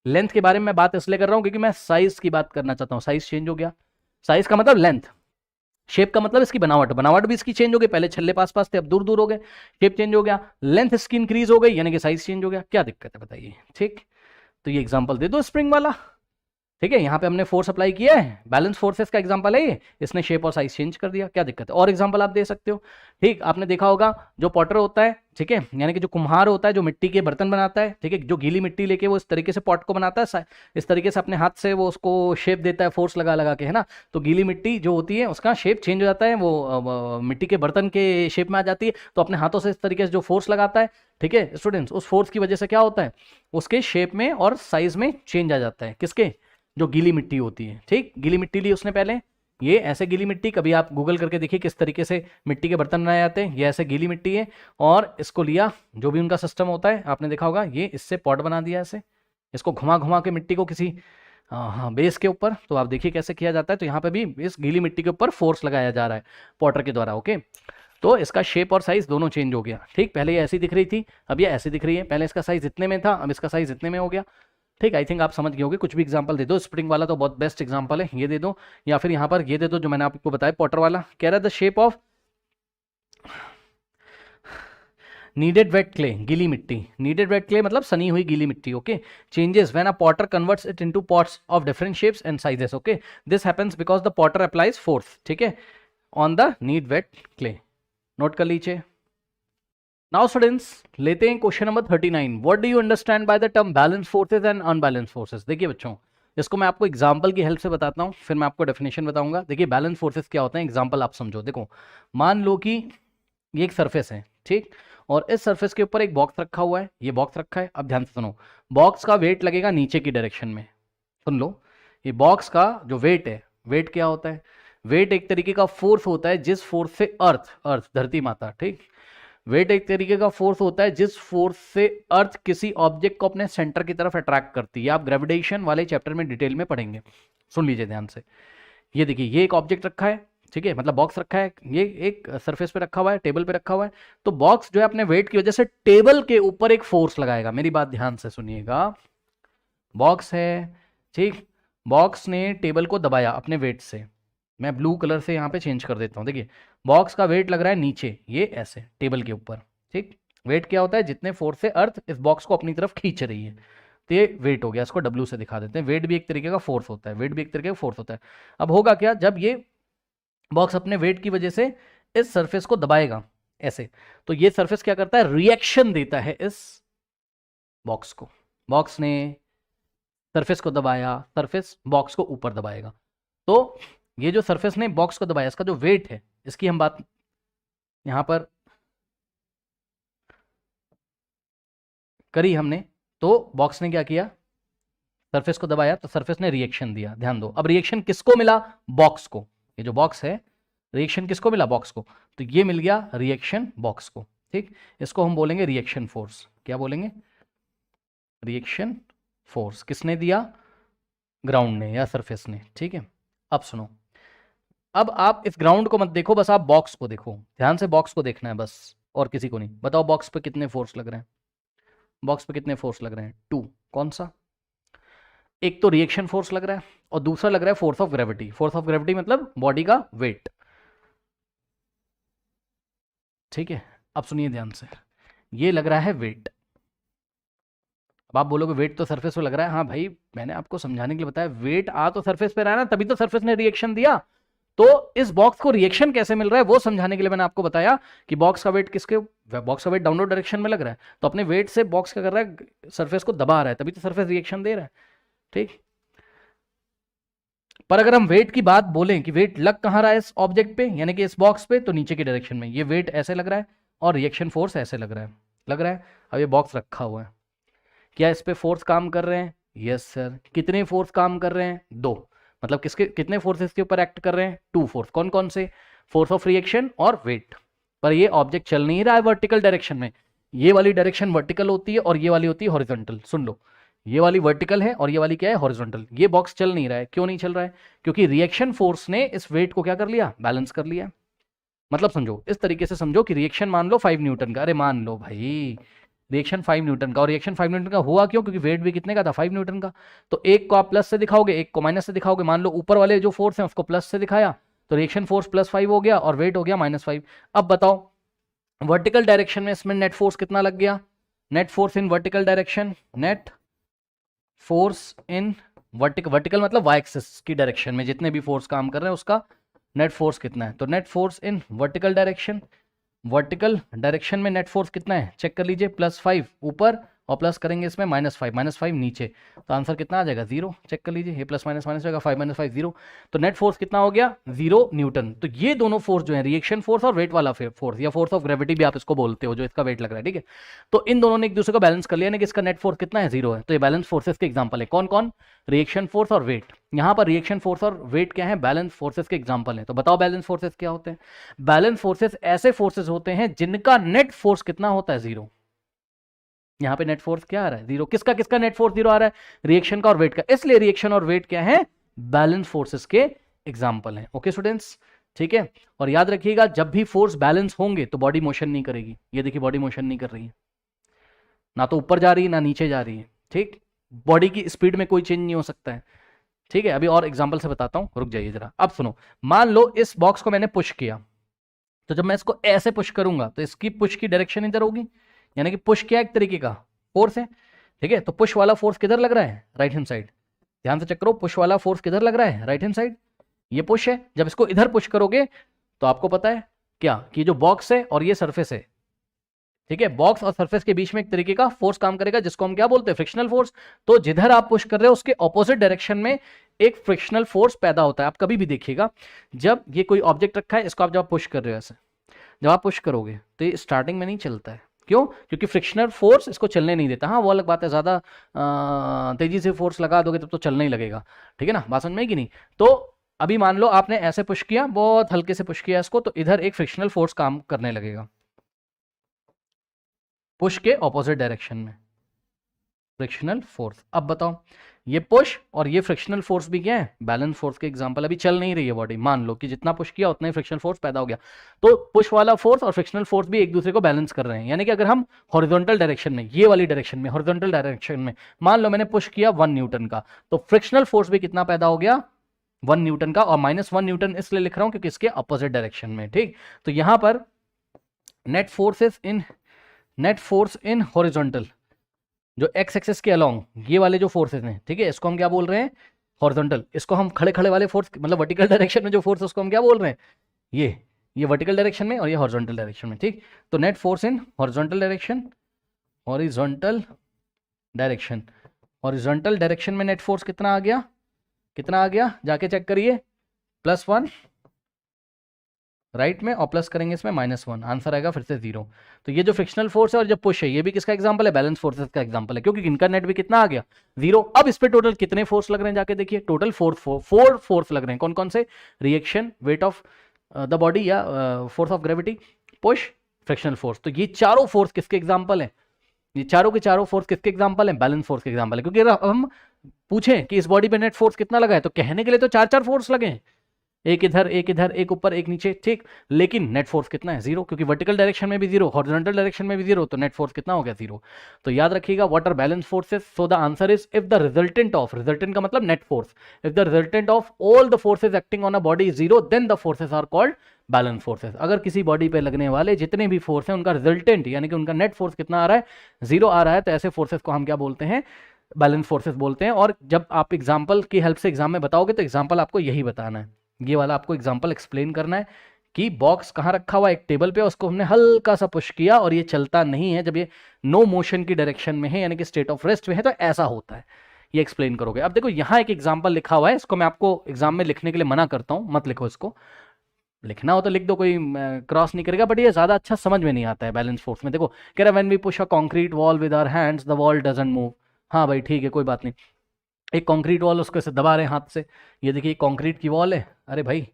लेंथ के बारे में मैं बात इसलिए कर रहा हूं क्योंकि मैं साइज की बात करना चाहता हूं। साइज चेंज हो गया, साइज का मतलब लेंथ, शेप का मतलब इसकी बनावट, बनावट भी इसकी चेंज हो गई, पहले छल्ले पास पास थे अब दूर दूर हो गए, शेप चेंज हो गया, लेंथ इसकी इंक्रीज हो गई यानी कि साइज चेंज हो गया। क्या दिक्कत है बताइए? ठीक, तो ये एग्जांपल दे दो स्प्रिंग वाला। ठीक है, यहाँ पे हमने फोर्स अप्लाई किया है, बैलेंस फोर्सेस का एग्जांपल है ये, इसने शेप और साइज चेंज कर दिया, क्या दिक्कत है? और एग्जांपल आप दे सकते हो। ठीक, आपने देखा होगा जो पॉटर होता है, ठीक है, यानी कि जो कुम्हार होता है जो मिट्टी के बर्तन बनाता है, ठीक है, जो गीली मिट्टी लेके वो इस तरीके से पॉट को बनाता है, इस तरीके से अपने हाथ से वो उसको शेप देता है फोर्स लगा लगा के, है ना। तो गीली मिट्टी जो होती है उसका शेप चेंज हो जाता है, वो मिट्टी के बर्तन के शेप में आ जाती है, तो अपने हाथों से इस तरीके से जो फोर्स लगाता है, ठीक है स्टूडेंट्स, उस फोर्स की वजह से क्या होता है, उसके शेप में और साइज में चेंज आ जाता है। किसके? जो गीली मिट्टी होती है। ठीक, गीली मिट्टी ली उसने पहले, ये ऐसे गीली मिट्टी, कभी आप गूगल करके देखिए किस तरीके से मिट्टी के बर्तन बनाए जाते हैं, ये ऐसे गीली मिट्टी है, और इसको लिया, जो भी उनका सिस्टम होता है आपने देखा होगा, ये इससे पॉट बना दिया ऐसे, इसको घुमा घुमा के मिट्टी को किसी हाँ बेस के ऊपर, तो आप देखिए कैसे किया जाता है। तो यहाँ पे भी इस गीली मिट्टी के ऊपर फोर्स लगाया जा रहा है पॉटर के द्वारा। ओके, तो इसका शेप और साइज दोनों चेंज हो गया। ठीक, पहले ये ऐसी दिख रही थी, अब ये ऐसी दिख रही है, पहले इसका साइज इतने में था, अब इसका साइज इतने में हो गया। ठीक, आई थिंक आप समझ गए होंगे। कुछ भी एग्जांपल दे दो, स्प्रिंग वाला तो बहुत बेस्ट एग्जांपल है, ये दे दो, या फिर यहाँ पर ये दे दो जो मैंने आपको बताया पॉटर वाला। कह रहा है the shape of needed wait clay, गीली मिट्टी, नीडेड वेट क्ले मतलब सनी हुई गीली मिट्टी। Okay, changes when a Potter converts it into pots of different shapes and sizes. Okay, this happens because the Potter applies force, ठीक है, on the need wait clay. Note कर लीजिए। Now students लेते हैं question number 39। What do you understand by the term balance forces and unbalance forces? देखिए बच्चों, इसको मैं आपको एग्जांपल की हेल्प से बताता हूं, फिर मैं आपको डेफिनेशन बताऊंगा। देखिए बैलेंस फोर्सेज क्या होते हैं, एग्जांपल आप समझो। देखो, मान लो कि ये एक सरफेस है, ठीक, और इस सरफेस के ऊपर एक बॉक्स रखा हुआ है, ये बॉक्स रखा है। अब ध्यान से सुनो, बॉक्स का वेट लगेगा नीचे की डायरेक्शन में। सुन लो, ये बॉक्स का जो वेट है, वेट क्या होता है? वेट एक तरीके का फोर्स होता है जिस फोर्स से अर्थ धरती माता, ठीक, वेट एक तरीके का फोर्स होता है जिस फोर्स से अर्थ किसी ऑब्जेक्ट को अपने सेंटर की तरफ अट्रैक्ट करती है। आप ग्रेविटेशन वाले चैप्टर में डिटेल में पढ़ेंगे, सुन लीजिए ध्यान से। ये देखिए, ये एक ऑब्जेक्ट रखा है, ठीक है, मतलब बॉक्स रखा है, ये एक सरफेस पे रखा हुआ है, टेबल पे रखा हुआ है। तो बॉक्स जो है अपने वेट की वजह से टेबल के ऊपर एक फोर्स लगाएगा। मेरी बात ध्यान से सुनिएगा, बॉक्स है, ठीक, बॉक्स ने टेबल को दबाया अपने वेट से। मैं ब्लू कलर से यहाँ पे चेंज कर देता हूँ। देखिए, बॉक्स का वेट लग रहा है नीचे, ये ऐसे टेबल के ऊपर, ठीक। वेट क्या होता है? जितने फोर्स से अर्थ इस बॉक्स को अपनी तरफ खींच रही है, तो ये वेट हो गया। इसको डब्ल्यू से दिखा देते हैं। वेट भी एक तरीके का फोर्स होता है, वेट भी एक तरीके का फोर्स होता है। अब होगा क्या, जब ये बॉक्स अपने वेट की वजह से इस सरफेस को दबाएगा ऐसे, तो ये सरफेस क्या करता है? रिएक्शन देता है इस बॉक्स को। बॉक्स ने सरफेस को दबाया, सरफेस बॉक्स को ऊपर दबाएगा। तो ये जो सरफेस ने बॉक्स को दबाया, इसका जो वेट है, इसकी हम बात यहां पर करी हमने। तो बॉक्स ने क्या किया? सरफेस को दबाया, तो सरफेस ने रिएक्शन दिया। ध्यान दो, अब रिएक्शन किसको मिला? बॉक्स को। ये जो बॉक्स है, रिएक्शन किसको मिला? बॉक्स को। तो ये मिल गया रिएक्शन बॉक्स को, ठीक। इसको हम बोलेंगे रिएक्शन फोर्स। क्या बोलेंगे? Reaction force. किसने दिया? ग्राउंड ने या सरफेस ने, ठीक है। अब सुनो, अब आप इस ग्राउंड को मत देखो, बस आप बॉक्स को देखो, ध्यान से बॉक्स को देखना है बस, और किसी को नहीं। बताओ बॉक्स पे कितने फोर्स लग रहे हैं? बॉक्स पे कितने फोर्स लग रहे हैं? 2। कौन सा? एक तो रिएक्शन फोर्स लग रहा है और दूसरा लग रहा है force of gravity. Force of gravity मतलब बॉडी का वेट, ठीक है। अब सुनिए ध्यान से, ये लग रहा है वेट। अब आप बोलोगे वेट तो सरफेस पे लग रहा है। हाँ भाई, मैंने आपको समझाने के लिए बताया, वेट आ तो सरफेस पे रहा है ना, तभी तो सरफेस ने रिएक्शन दिया। तो इस बॉक्स को रिएक्शन कैसे मिल रहा है वो समझाने के लिए मैंने आपको बताया कि बॉक्स का वेट किसके, बॉक्स का वेट डाउनवर्ड डायरेक्शन में लग रहा है, तो अपने वेट से बॉक्स क्या कर रहा है? सरफेस को दबा रहा है, तभी तो सरफेस रिएक्शन दे रहा है, ठीक। पर अगर हम वेट की बात बोलें कि वेट लग कहां रहा है इस ऑब्जेक्ट पे, यानी कि इस बॉक्स पे, तो नीचे की डायरेक्शन में। ये वेट ऐसे लग रहा है और रिएक्शन फोर्स ऐसे लग रहा है, लग रहा है। अब ये बॉक्स रखा हुआ है, क्या इस पे फोर्स काम कर रहे हैं? Yes sir. कितने फोर्स काम कर रहे हैं? 2। मतलब किसके कितने फोर्सेस के ऊपर एक्ट कर रहे हैं? 2 फोर्स। कौन कौन से? फोर्स ऑफ रिएक्शन और वेट। पर ये ऑब्जेक्ट चल नहीं रहा है वर्टिकल डायरेक्शन में। ये वाली डायरेक्शन वर्टिकल होती है और ये वाली होती है हॉरिजॉन्टल। सुन लो, ये वाली वर्टिकल है और ये वाली क्या है? हॉरिजॉन्टल। ये बॉक्स चल नहीं रहा है। क्यों नहीं चल रहा है? क्योंकि रिएक्शन फोर्स ने इस वेट को क्या कर लिया? बैलेंस कर लिया। मतलब समझो, इस तरीके से समझो कि रिएक्शन मान लो 5 न्यूटन का। अरे मान लो भाई, रिएक्शन 5 न्यूटन का, और रिएक्शन 5 न्यूटन का हुआ क्यों? क्योंकि वेट भी कितने का था? 5 न्यूटन का। तो एक को आप प्लस से दिखाओगे, एक को माइनस से दिखाओगे। मान लो ऊपर वाले जो फोर्स है उसको प्लस से दिखाया, तो रिएक्शन फोर्स +5 हो गया और वेट हो गया -5। अब बताओ वर्टिकल डायरेक्शन में इसमें नेट फोर्स कितना लग गया? Net force in vertical direction, net force in vertical मतलब वाई एक्सिस की डायरेक्शन में जितने भी फोर्स काम कर रहे हैं उसका नेट फोर्स कितना है? तो net force in vertical direction, vertical direction में नेट फोर्स कितना है? चेक कर लीजिए, +5 ऊपर और प्लस करेंगे इसमें -5 नीचे, तो आंसर कितना आ जाएगा? 0। चेक कर लीजिए, ये प्लस माइनस माइनस होगा, 5 - 5 0। तो नेट फोर्स कितना हो गया? 0 न्यूटन। तो ये दोनों फोर्स जो है, रिएक्शन फोर्स और वेट वाला फोर्स, या फोर्स ऑफ ग्रेविटी भी आप इसको बोलते हो, जो इसका वेट लग रहा है, ठीक है। तो इन दोनों ने एक दूसरे को बैलेंस कर लिया, कि इसका नेट फोर्स कितना है? 0 है। तो ये बैलेंस फोर्सेस के एग्जाम्पल है। कौन कौन? रिएक्शन फोर्स और वेट। यहाँ पर रिएक्शन फोर्स और वेट क्या है? बैलेंस फोर्सेस के एग्जाम्पल है। तो बताओ बैलेंस फोर्सेस क्या होते हैं? बैलेंस फोर्सेस ऐसे फोर्सेस होते हैं जिनका नेट फोर्स कितना होता है? 0। यहां पे नेट फोर्स क्या आ रहा है? 0। किसका किसका नेट फोर्स 0 आ रहा है? रिएक्शन का और वेट का। इसलिए रिएक्शन और वेट क्या है? बैलेंस फोर्सेस के एग्जाम्पल हैं। ओके स्टूडेंट्स, ठीक है। और याद रखिएगा, जब भी फोर्स बैलेंस होंगे तो बॉडी मोशन नहीं करेगी। ये देखिए, बॉडी मोशन नहीं कर रही है, ना तो ऊपर जा रही है ना नीचे जा रही है, ठीक। बॉडी की स्पीड में कोई चेंज नहीं हो सकता है, ठीक है। अभी और एग्जाम्पल से बताता हूं, रुक जाइए जरा। अब सुनो, मान लो इस बॉक्स को मैंने पुश किया, तो जब मैं इसको ऐसे पुश करूंगा तो इसकी पुश की डायरेक्शन इधर होगी, यानी कि पुश क्या एक तरीके का फोर्स है, ठीक है। तो पुश वाला फोर्स किधर लग रहा है? Right hand side. ध्यान से चेक करो, पुश वाला फोर्स किधर लग रहा है? Right hand side. ये पुश है। जब इसको इधर पुश करोगे तो आपको पता है क्या, कि जो बॉक्स है और ये सरफेस है, ठीक है, बॉक्स और सरफेस के बीच में एक तरीके का फोर्स काम करेगा, जिसको हम क्या बोलते हैं? Frictional force. तो जिधर आप पुश कर रहे हो उसके ऑपोजिट डायरेक्शन में एक फ्रिक्शनल फोर्स पैदा होता है। आप कभी भी देखिएगा, जब ये कोई ऑब्जेक्ट रखा है, इसको आप जब पुश कर रहे हो ऐसे, जब आप पुश करोगे तो ये स्टार्टिंग में नहीं चलता है। क्यों? क्योंकि फ्रिक्शनल फोर्स इसको चलने नहीं देता। हाँ, वो अलग बात है, ज़्यादा तेजी से फोर्स लगा दोगे तब तो चलने ही लगेगा, ठीक है ना। बात समझ में कि नहीं? तो अभी मान लो आपने ऐसे पुश किया, बहुत हल्के से पुश किया इसको, तो इधर एक फ्रिक्शनल फोर्स काम करने लगेगा, पुश के ऑपोजिट डायरेक्शन में फ्रिक्शनल फोर्स। अब बताओ, ये पुश और ये फ्रिक्शनल फोर्स भी क्या है? बैलेंस फोर्स के एग्जांपल। अभी चल नहीं रही है बॉडी, मान लो कि जितना पुश किया उतना ही फ्रिक्शनल फोर्स पैदा हो गया, तो पुश वाला फोर्स और फ्रिक्शनल फोर्स भी एक दूसरे को बैलेंस कर रहे हैं। यानी कि अगर हम हॉरिजॉन्टल डायरेक्शन में, ये वाली डायरेक्शन में, हॉरिजॉन्टल डायरेक्शन में मान लो मैंने पुश किया 1 न्यूटन का, तो फ्रिक्शनल फोर्स भी कितना पैदा हो गया? 1 न्यूटन का। और -1 न्यूटन इसलिए लिख रहा हूं क्योंकि इसके अपोजिट डायरेक्शन में, ठीक। तो यहां पर नेट फोर्स इन हॉरिजॉन्टल, जो एक्स एक्सिस के अलोंग, ये वाले जो फोर्सेस हैं, ठीक है, इसको हम क्या बोल रहे हैं? हॉरिजॉन्टल। इसको हम खड़े खड़े वाले फोर्स, मतलब वर्टिकल डायरेक्शन में जो फोर्स है उसको हम क्या बोल रहे हैं? ये वर्टिकल डायरेक्शन में और ये हॉरिजॉन्टल डायरेक्शन में, ठीक। तो net force in horizontal direction, horizontal direction, horizontal direction में नेट फोर्स कितना आ गया? कितना आ गया? जाके चेक करिए, +1 राइट में, और प्लस करेंगे इसमें -1, आंसर आएगा फिर से 0। तो ये जो फ्रिक्शनल फोर्स है और जो पुश है, ये भी किसका एग्जांपल है? बैलेंस फोर्सेस का एग्जांपल है, क्योंकि इनका नेट भी कितना आ गया? 0। अब इस पे टोटल कितने फोर्स लग रहे हैं? जाके देखिए, टोटल 4 फोर्स लग रहे हैं। कौन कौन से? Reaction, weight of the body, या force of gravity, push, frictional force. तो ये चारों फोर्स किसके एग्जाम्पल है? ये चारों के चारों फोर्स किसके एग्जाम्पल है? बैलेंस फोर्स के एग्जाम्पल है। क्योंकि अगर हम पूछें कि इस बॉडी पे नेट फोर्स कितना लगा है, तो कहने के लिए तो 4 फोर्स लगे हैं, एक इधर, एक इधर, एक ऊपर, एक नीचे, ठीक। लेकिन नेट फोर्स कितना है? 0, क्योंकि वर्टिकल डायरेक्शन में भी 0, हॉरिजॉन्टल डायरेक्शन में भी 0, तो नेट फोर्स कितना हो गया? 0। तो याद रखिएगा, what are balance forces? So the answer is, if the resultant of, resultant का मतलब net force, if the resultant of all the forces acting on a body is 0, then the forces are called balance forces. अगर किसी body पे लगने वाले जितने भी force हैं, उनका रिजल्टेंट यानी कि उनका नेट फोर्स कितना आ रहा है? 0 आ रहा है, तो ऐसे फोर्सेस को हम क्या बोलते हैं? बैलेंस फोर्सेस बोलते हैं। और जब आप एग्जाम्पल की हेल्प से एग्जाम में बताओगे तो एग्जाम्पल आपको यही बताना है, ये वाला आपको एग्जांपल एक्सप्लेन करना है कि बॉक्स कहाँ रखा हुआ है? एक टेबल पे, उसको हमने हल्का सा पुश किया और ये चलता नहीं है, जब ये नो मोशन की डायरेक्शन में है, यानी कि स्टेट ऑफ रेस्ट में है, तो ऐसा होता है। ये एक्सप्लेन करोगे। अब देखो, यहाँ एक एग्जांपल लिखा हुआ है, इसको मैं आपको एग्जाम में लिखने के लिए मना करता हूँ, मत लिखो इसको। लिखना हो तो लिख दो, कोई क्रॉस नहीं करेगा, बट ये ज्यादा अच्छा समझ में नहीं आता है बैलेंस फोर्स में। देखो, कह रहा है when we push a concrete wall with our hands the wall doesn't move. हाँ भाई, ठीक है, कोई बात नहीं। एक कंक्रीट वॉल, उसको ऐसे दबा रहे हैं हाथ से, ये देखिए कंक्रीट की वॉल है। अरे भाई,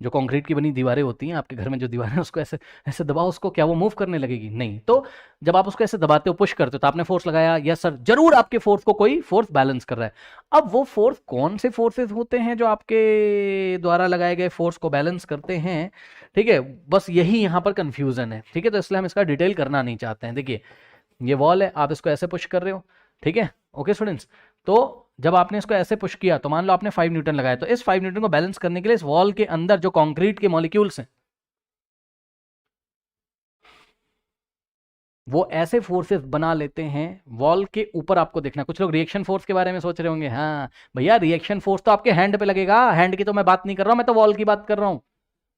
जो कंक्रीट की बनी दीवारें होती हैं आपके घर में, जो दीवारें, उसको ऐसे ऐसे दबाओ, उसको क्या वो मूव करने लगेगी? नहीं। तो जब आप उसको ऐसे दबाते हो, पुश करते हो, तो आपने फोर्स लगाया, यस सर, जरूर आपके फोर्स को कोई फोर्स बैलेंस कर रहा है। अब वो फोर्स कौन से फोर्सेस होते हैं जो आपके द्वारा लगाए गए फोर्स को बैलेंस करते हैं? ठीक है, बस यही यहाँ पर कंफ्यूजन है, ठीक है। तो इसलिए हम इसका डिटेल करना नहीं चाहते हैं। देखिए, ये वॉल है, आप इसको ऐसे पुश कर रहे हो, ठीक है, ओके स्टूडेंट्स। तो जब आपने इसको ऐसे पुश किया तो मान लो आपने 5 न्यूटन लगाया, तो इस 5 न्यूटन को बैलेंस करने के लिए इस वॉल के अंदर जो कंक्रीट के मॉलिक्यूल्स हैं वो ऐसे फोर्सेस बना लेते हैं वॉल के ऊपर। आपको देखना, कुछ लोग रिएक्शन फोर्स के बारे में सोच रहे होंगे, हाँ भैया रिएक्शन फोर्स तो आपके हैंड पे लगेगा, हैंड की तो मैं बात नहीं कर रहा हूं, मैं तो वॉल की बात कर रहा हूं।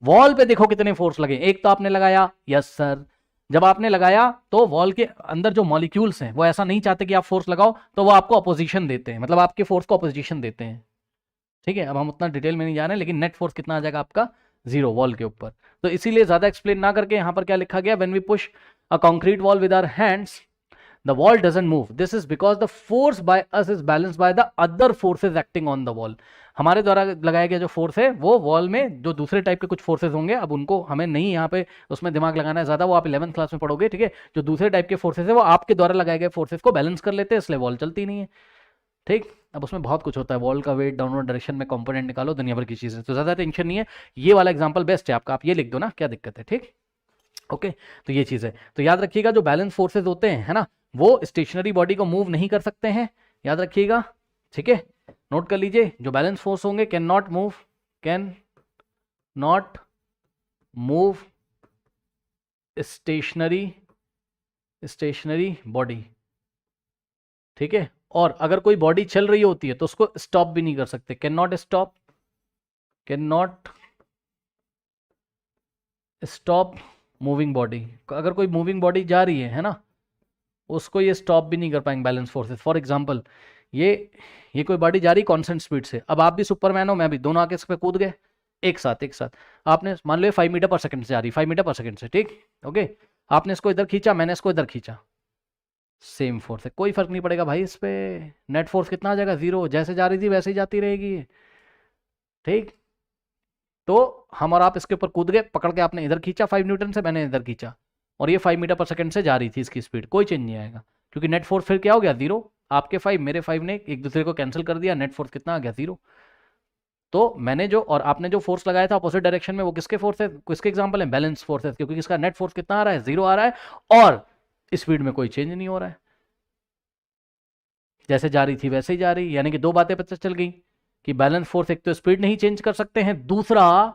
वॉल पे देखो कितने फोर्स लगे, एक तो आपने लगाया, यस सर, जब आपने लगाया तो वॉल के अंदर जो मॉलिक्यूल्स हैं वो ऐसा नहीं चाहते कि आप फोर्स लगाओ, तो वो आपको अपोजिशन देते हैं, मतलब आपके फोर्स को अपोजिशन देते हैं, ठीक है। अब हम उतना डिटेल में नहीं जा रहे हैं, लेकिन नेट फोर्स कितना आ जाएगा आपका, 0 वॉल के ऊपर। तो इसीलिए ज्यादा एक्सप्लेन ना करके यहां पर क्या लिखा गया, when we push a concrete wall with our hands the wall doesn't move, this is because the force by us is balanced by the other forces acting on the wall। हमारे द्वारा लगाया गया जो फोर्स है वो wall में जो दूसरे टाइप के कुछ फोर्सेज होंगे, अब उनको हमें नहीं यहाँ पे उसमें दिमाग लगाना है ज्यादा, वो आप 11th क्लास में पढ़ोगे, ठीक है। जो दूसरे टाइप के फोर्सेज है वो आपके द्वारा लगाए गए फोर्सेज को बैलेंस कर लेते हैं, इसलिए वॉल चलती नहीं है, ठीक। अब उसमें बहुत कुछ होता है, वॉल का वेट, डाउनवर्ड डायरेक्शन में कंपोनेंट निकालो, दुनिया भर की चीजें, तो ज्यादा टेंशन नहीं है, ये वाला एग्जांपल बेस्ट है आपका, आप ये लिख दो ना, क्या दिक्कत है, ठीक, ओके। तो ये चीज है, तो याद रखिएगा जो बैलेंस फोर्सेज होते हैं, है ना, वो स्टेशनरी बॉडी को मूव नहीं कर सकते हैं, याद रखिएगा, ठीक है, नोट कर लीजिए। जो बैलेंस फोर्स होंगे can not move stationary body, ठीक है। और अगर कोई बॉडी चल रही होती है तो उसको स्टॉप भी नहीं कर सकते, can not stop moving body. अगर कोई मूविंग बॉडी जा रही है ना, उसको ये स्टॉप भी नहीं कर पाएंगे बैलेंस फोर्सेस। फॉर एग्जांपल ये कोई बॉडी जा रही कांस्टेंट स्पीड से, अब आप भी सुपरमैन हो, मैं भी, दोनों आके इस पे कूद गए एक साथ, आपने मान लो 5 मीटर पर सेकंड से जा रही, 5 मीटर पर सेकंड से, ठीक, ओके, आपने इसको इधर खींचा, मैंने इसको इधर खींचा, सेम फोर्स है, कोई फर्क नहीं पड़ेगा भाई इस पे, नेट फोर्स कितना आ जाएगा, 0, जैसे जा रही थी वैसे ही जाती रहेगी, ठीक। तो हम और आप इसके ऊपर कूद गए, पकड़ के आपने इधर खींचा 5 न्यूटन से, मैंने इधर खींचा, और ये 5 मीटर पर सेकंड से जा रही थी इसकी स्पीड, कोई चेंज नहीं आएगा, क्योंकि नेट फोर्स फिर क्या हो गया, 0, आपके 5 मेरे 5 ने एक दूसरे को कैंसिल कर दिया, नेट फोर्स कितना आ गया, 0। तो मैंने जो और आपने जो फोर्स लगाया था अपोजिट डायरेक्शन में, वो किसके फोर्स है, किसके एग्जांपल है, बैलेंस फोर्स है, क्योंकि इसका नेट फोर्स कितना आ रहा है, 0 आ रहा है, और स्पीड में कोई चेंज नहीं हो रहा है, जैसे जा रही थी वैसे ही जा रही, यानी कि दो बातें पता चल गई कि बैलेंस फोर्स, एक तो स्पीड नहीं चेंज कर सकते हैं, दूसरा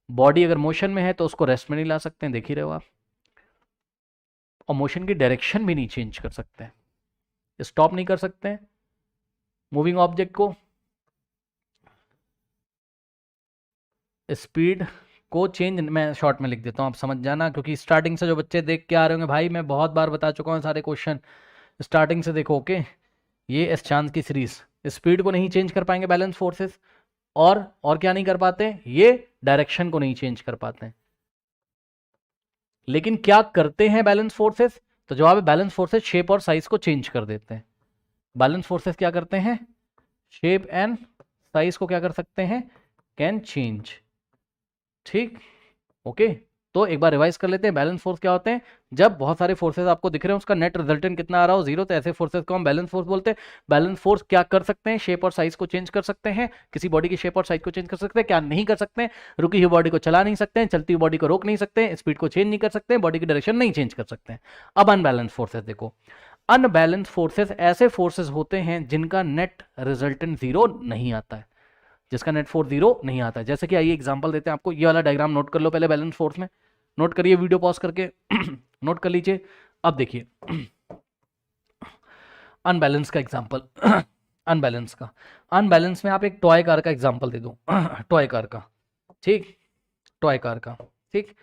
बॉडी अगर मोशन में है तो उसको रेस्ट में नहीं ला सकते हैं, देख ही रहे हो आप, और मोशन की डायरेक्शन भी नहीं चेंज कर सकते हैं, स्टॉप नहीं कर सकते हैं मूविंग ऑब्जेक्ट को, स्पीड को चेंज, मैं शॉर्ट में लिख देता हूं, आप समझ जाना, क्योंकि स्टार्टिंग से जो बच्चे देख के आ रहे होंगे, भाई मैं बहुत बार बता चुका हूं सारे क्वेश्चन, स्टार्टिंग से देखो, ओके। ये एस चांस की सीरीज, स्पीड को नहीं चेंज कर पाएंगे बैलेंस फोर्सेस, और क्या नहीं कर पाते, ये डायरेक्शन को नहीं चेंज कर पाते, लेकिन क्या करते हैं बैलेंस फोर्सेस, तो जवाब है बैलेंस फोर्सेस शेप और साइज को चेंज कर देते हैं। बैलेंस फोर्सेस क्या करते हैं, शेप एंड साइज को क्या कर सकते हैं, कैन चेंज, ठीक, ओके। तो एक बार रिवाइज कर लेते हैं, बैलेंस फोर्स क्या होते हैं, जब बहुत सारे फोर्सेस आपको दिख रहे हैं, उसका नेट रिजल्टेंट कितना आ रहा हो, 0, तो ऐसे फोर्सेस को हम बैलेंस फोर्स बोलते हैं। बैलेंस फोर्स क्या कर सकते हैं, शेप और साइज को चेंज कर सकते हैं, किसी बॉडी की शेप और साइज को चेंज कर सकते हैं, क्या नहीं कर सकते हैं, रुकी हुई बॉडी को चला नहीं सकते हैं, चलती हुई बॉडी को रोक नहीं सकते हैं, स्पीड को चेंज नहीं कर सकते हैं, बॉडी की डायरेक्शन नहीं चेंज कर सकते हैं। अब अनबैलेंस फोर्सेस देखो, अनबैलेंस फोर्सेस ऐसे फोर्सेस होते हैं जिनका नेट रिजल्टेंट 0 नहीं आता है, जिसका नेट फोर्स 0 नहीं आता है। जैसे कि आइए एग्जांपल देते हैं आपको, ये वाला डायग्राम नोट कर लो पहले, बैलेंस फोर्स में नोट करिए, वीडियो पॉज करके नोट कर लीजिए। अब देखिए अनबैलेंस का एग्जांपल, अनबैलेंस में आप एक टॉय कार का एग्जांपल दे दो, टॉय कार का, ठीक, टॉय कार का, ठीक,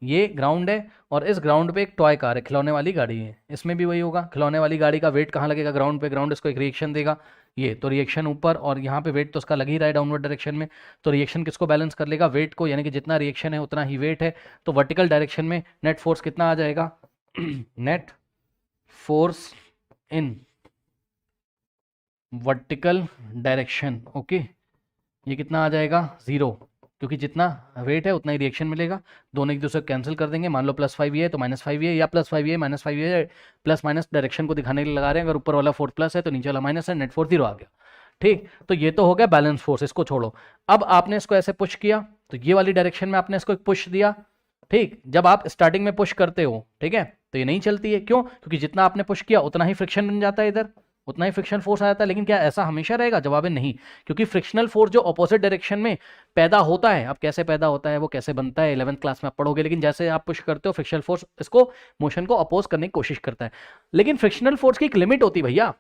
ये ग्राउंड है और इस ग्राउंड पे एक टॉय कार है, खिलौने वाली गाड़ी है, इसमें भी वही होगा, खिलौने वाली गाड़ी का वेट कहाँ लगेगा, ग्राउंड पे, ग्राउंड इसको एक रिएक्शन देगा, ये तो रिएक्शन ऊपर, और यहाँ पे वेट तो उसका लग ही रहा है डाउनवर्ड डायरेक्शन में, तो रिएक्शन किसको बैलेंस कर लेगा, वेट को, यानी कि जितना रिएक्शन है उतना ही वेट है, तो वर्टिकल डायरेक्शन में नेट फोर्स कितना आ जाएगा, net force in vertical direction, okay, ये कितना आ जाएगा, 0, क्योंकि जितना वेट है उतना ही रिएक्शन मिलेगा, दोनों एक दूसरे को कैंसिल कर देंगे, मान लो +5 ये है तो -5 ये, या +5 ये -5 ये, प्लस माइनस डायरेक्शन को दिखाने के लिए लगा रहे हैं, अगर ऊपर वाला फोर्स प्लस है तो नीचे वाला माइनस है, नेट फोर्स 0 आ गया, ठीक। तो ये तो हो गया बैलेंस फोर्स, इसको छोड़ो। अब आपने इसको ऐसे पुश किया, तो ये वाली डायरेक्शन में आपने इसको एक पुश दिया, ठीक, जब आप स्टार्टिंग में पुश करते हो, ठीक है, तो ये नहीं चलती है। क्यों? क्योंकि जितना आपने पुश किया उतना ही फ्रिक्शन बन जाता है, इधर उतना ही फ्रिक्शन फोर्स आ जाता है। लेकिन क्या ऐसा हमेशा रहेगा? जवाब है नहीं, क्योंकि फ्रिक्शनल फोर्स जो ऑपोजिट डायरेक्शन में पैदा होता है, अब कैसे पैदा होता है, वो कैसे बनता है, 11th क्लास में आप पढ़ोगे। लेकिन जैसे आप पुश करते हो, फ्रिक्शनल फोर्स इसको मोशन को अपोज करने की कोशिश करता है। लेकिन फ्रिक्शनल फोर्स की एक लिमिट होती है भैया।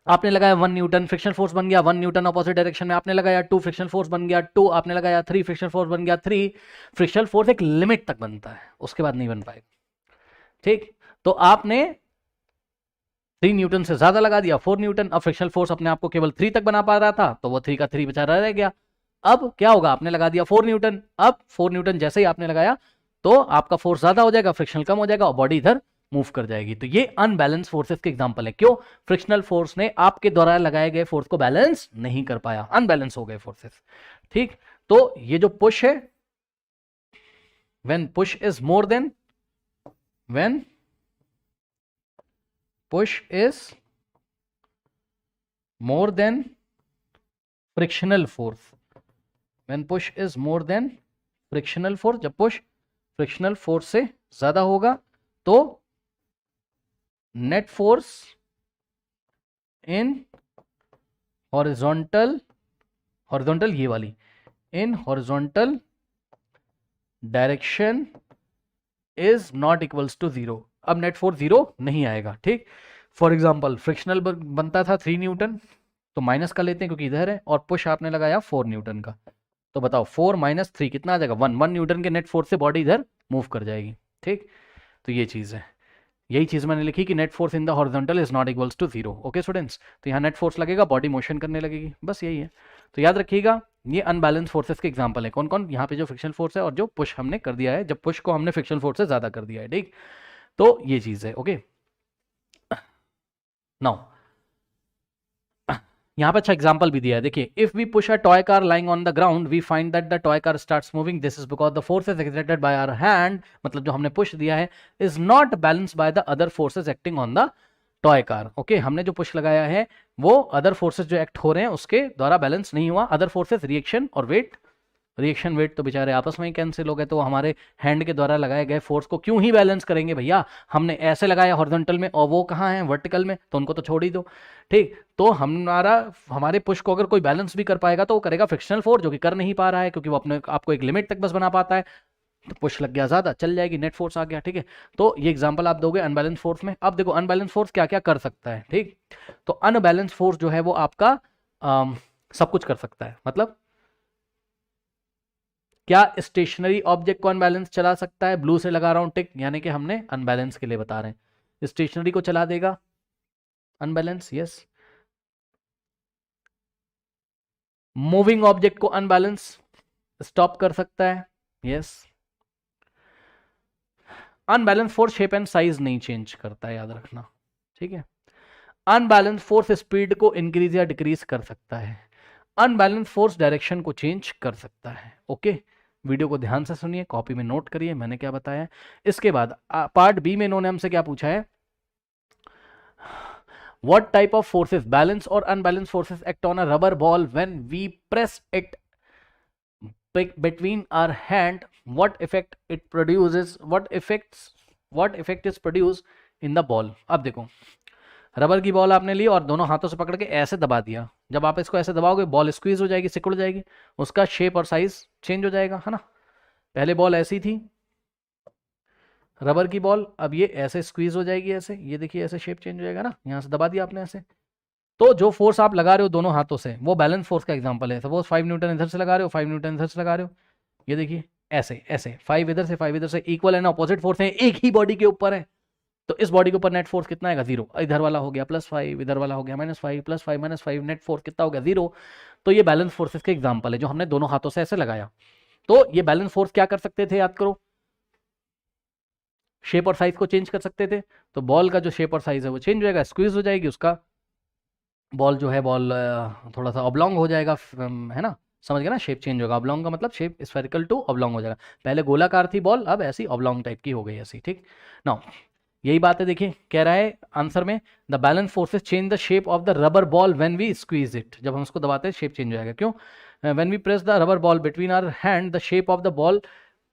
आपने लगाया 1 न्यूटन, फ्रिक्शनल फोर्स बन गया 1 न्यूटन ऑपोजिट डायरेक्शन में, आपने लगाया 2, फ्रिक्शनल फोर्स बन गया 2, आपने लगाया 3, फ्रिक्शनल फोर्स बन गया 3। फ्रिक्शनल फोर्स एक लिमिट तक बनता है, उसके बाद नहीं बन पाएगा। ठीक, तो आपने 3 न्यूटन से ज्यादा लगा दिया, 4 न्यूटन। अब फ्रिक्शनल फोर्स अपने आप को केवल 3 तक बना पा रहा था, तो वो 3 का 3 बेचारा रह गया। अब क्या होगा? आपने लगा दिया 4 न्यूटन। अब 4 न्यूटन जैसे ही आपने लगाया तो आपका फोर्स ज्यादा हो जाएगा, फ्रिक्शनल कम हो जाएगा और बॉडी इधर मूव कर जाएगी। तो ये अनबैलेंस फोर्सेस के एग्जांपल है। क्यों? फ्रिक्शनल फोर्स ने आपके द्वारा लगाए गए फोर्स को बैलेंस नहीं कर पाया, अनबैलेंस हो गए फोर्सेस। ठीक, तो ये जो पुश है, when push is more than, when push is more than frictional force, when push is more than frictional force, जब push frictional force से ज्यादा होगा तो net force in horizontal ये वाली, in horizontal direction is not equals to 0। अब net force 0 नहीं आएगा। ठीक, फॉर एग्जांपल फ्रिक्शनल बनता था 3 न्यूटन, तो माइनस का लेते हैं क्योंकि इधर है, और पुश आपने लगाया 4 न्यूटन का, तो बताओ 4 माइनस 3 कितना आ जाएगा? 1 न्यूटन के नेट फोर्स से बॉडी इधर मूव कर जाएगी। ठीक, तो ये चीज़ है, यही चीज़ मैंने लिखी कि net force in the horizontal is not equals to 0। Okay students, तो यहाँ नेट फोर्स लगेगा, बॉडी मोशन करने लगेगी, बस यही है। तो याद रखिएगा, ये अनबैलेंस फोर्सेस के एग्जांपल है। कौन कौन? यहाँ पे जो फ्रिक्शनल फोर्स है और जो पुश हमने कर दिया है, जब पुश को हमने फ्रिक्शनल फोर्स से ज्यादा कर दिया है। ठीक, तो ये चीज है। ओके, नाउ यहाँ पे अच्छा एग्जांपल भी दिया है, देखिए, if we push a toy car lying on the ground we find that the toy car starts moving, this is because the forces exerted by our hand, मतलब जो हमने पुश दिया है, is not balanced by the other forces acting on the toy car. Okay, हमने जो push लगाया है वो अदर फोर्सेस जो एक्ट हो रहे हैं उसके द्वारा बैलेंस नहीं हुआ। अदर फोर्सेस रिएक्शन और वेट, रिएक्शन वेट तो बेचारे आपस में ही कैंसिल हो गए, तो हमारे हैंड के द्वारा लगाए गए फोर्स को क्यों ही बैलेंस करेंगे भैया? हमने ऐसे लगाया हॉरिजॉन्टल में और वो कहाँ है? वर्टिकल में, तो उनको तो छोड़ ही दो। ठीक, तो हमारे पुश को अगर कोई बैलेंस भी कर पाएगा तो वो करेगा फ्रिक्शनल फोर्स, जो कि कर नहीं पा रहा है क्योंकि वो अपने आपको एक लिमिट तक बस बना पाता है। तो पुश लग गया ज्यादा, चल जाएगी, नेट फोर्स आ गया। ठीक है, तो ये एग्जांपल आप दोगे अनबैलेंस फोर्स में। अब देखो अनबैलेंस फोर्स क्या क्या कर सकता है। ठीक, तो अनबैलेंस फोर्स जो है वो आपका सब कुछ कर सकता है। मतलब क्या स्टेशनरी ऑब्जेक्ट को अनबैलेंस चला सकता है? ब्लू से लगा रहा हूं टिक, यानी कि हमने अनबैलेंस के लिए बता रहे हैं। स्टेशनरी को चला देगा अनबैलेंस, यस। मूविंग ऑब्जेक्ट को अनबैलेंस स्टॉप कर सकता है, yes. Unbalance force shape and size नहीं चेंज करता है, याद रखना। ठीक है, अनबैलेंस फोर्स स्पीड को इंक्रीज या डिक्रीज कर सकता है। अनबैलेंस फोर्स डायरेक्शन को चेंज कर सकता है। ओके, वीडियो को ध्यान से सुनिए, कॉपी में नोट करिए मैंने क्या बताया। इसके बाद पार्ट बी में इन्होंने हमसे क्या पूछा है? What type of forces, balance और unbalance forces act on a rubber ball when we press it between our hand, what effect it produces, what effect is produced in the ball। अब देखो, rubber की ball आपने ली और दोनों हाथों से पकड़ के ऐसे दबा दिया। जब आप इसको ऐसे दबाओगे बॉल स्क्वीज हो जाएगी, सिकुड़ जाएगी, उसका शेप और साइज चेंज हो जाएगा, है ना। पहले बॉल ऐसी थी रबर की बॉल, अब ये ऐसे स्क्वीज हो जाएगी, ऐसे, ये देखिए ऐसे शेप चेंज हो जाएगा ना, यहाँ से दबा दिया आपने ऐसे। तो जो फोर्स आप लगा रहे हो दोनों हाथों से वो बैलेंस फोर्स का एग्जांपल है। सपोज 5 न्यूटन इधर से लगा रहे हो, 5 न्यूटन इधर से लगा रहे हो, ये देखिए ऐसे ऐसे 5 इधर से 5 इधर से, इक्वल एंड अपोजिट फोर्स है, एक ही बॉडी के ऊपर है। तो इस बॉडी के ऊपर नेट फोर्स कितना आएगा? 0। इधर वाला हो गया +5, इधर वाला हो गया -5, +5 -5, नेट फोर्स कितना हो गया? 0। तो ये बैलेंस फोर्सेस के एग्जांपल है जो हमने दोनों हाथों से ऐसे लगाया। तो ये बैलेंस फोर्स क्या कर सकते थे? याद करो, शेप और साइज को चेंज कर सकते थे। तो बॉल का जो शेप और साइज है वो चेंज हो जाएगा, स्क्वीज हो जाएगी, उसका बॉल जो है बॉल थोड़ा सा ऑब्लॉन्ग हो जाएगा, है ना, समझ गए ना, शेप चेंज होगा। ऑब्लॉन्ग का मतलब शेप स्फेरिकल टू ऑब्लॉन्ग हो जाएगा। पहले गोलाकार थी बॉल, अब ऐसी ऑब्लॉन्ग टाइप की हो गई ऐसी। ठीक, नाउ यही बात है, देखिए कह रहा है आंसर में, the balance forces change the shape of the rubber ball when we squeeze it. जब हम उसको दबाते हैं शेप चेंज हो जाएगा। क्यों? When we press the rubber ball between our hand the shape of the ball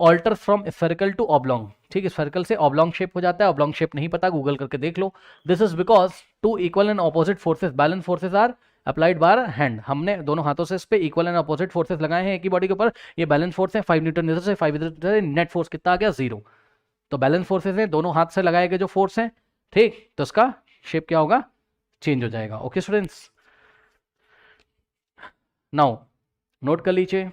alter from spherical to oblong, ठीक है, स्फेरिकल से ऑब्लॉन्ग शेप हो जाता है, ऑब्लॉन्ग शेप नहीं पता गूगल करके देख लो। This is because two equal and opposite forces balance forces are applied by hand, हमने दोनों हाथों से इस पे इक्वल एंड ऑपोजिट फोर्सेस लगाए हैं एक ही बॉडी के ऊपर, ये बैलेंस फोर्स है 5 न्यूटन इधर से 5 इधर से, नेट फोर्स कितना आ गया 0, तो बैलेंस फोर्सेस है दोनों हाथ से लगाए गए जो फोर्स है, ठीक, तो इसका शेप क्या होगा, चेंज हो जाएगा। ओके स्टूडेंट्स, नाउ नोट कर लीजिए।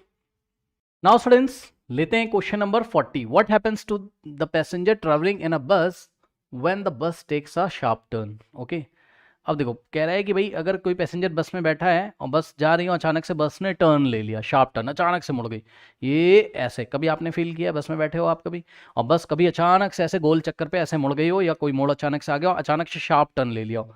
नाउ स्टूडेंट्स लेते हैं question number 40, what happens to the passenger travelling in a bus when the bus takes a sharp turn. Okay, अब देखो कह रहा है कि भाई अगर कोई पैसेंजर बस में बैठा है और बस जा रही हो, अचानक से बस ने टर्न ले लिया, शार्प टर्न, अचानक से मुड़ गई, ये ऐसे कभी आपने फील किया, बस में बैठे हो आप कभी और बस कभी अचानक से ऐसे गोल चक्कर पे ऐसे मुड़ गई हो, या कोई मोड़ अचानक से आ गया हो, अचानक से शार्प टर्न ले लिया हो,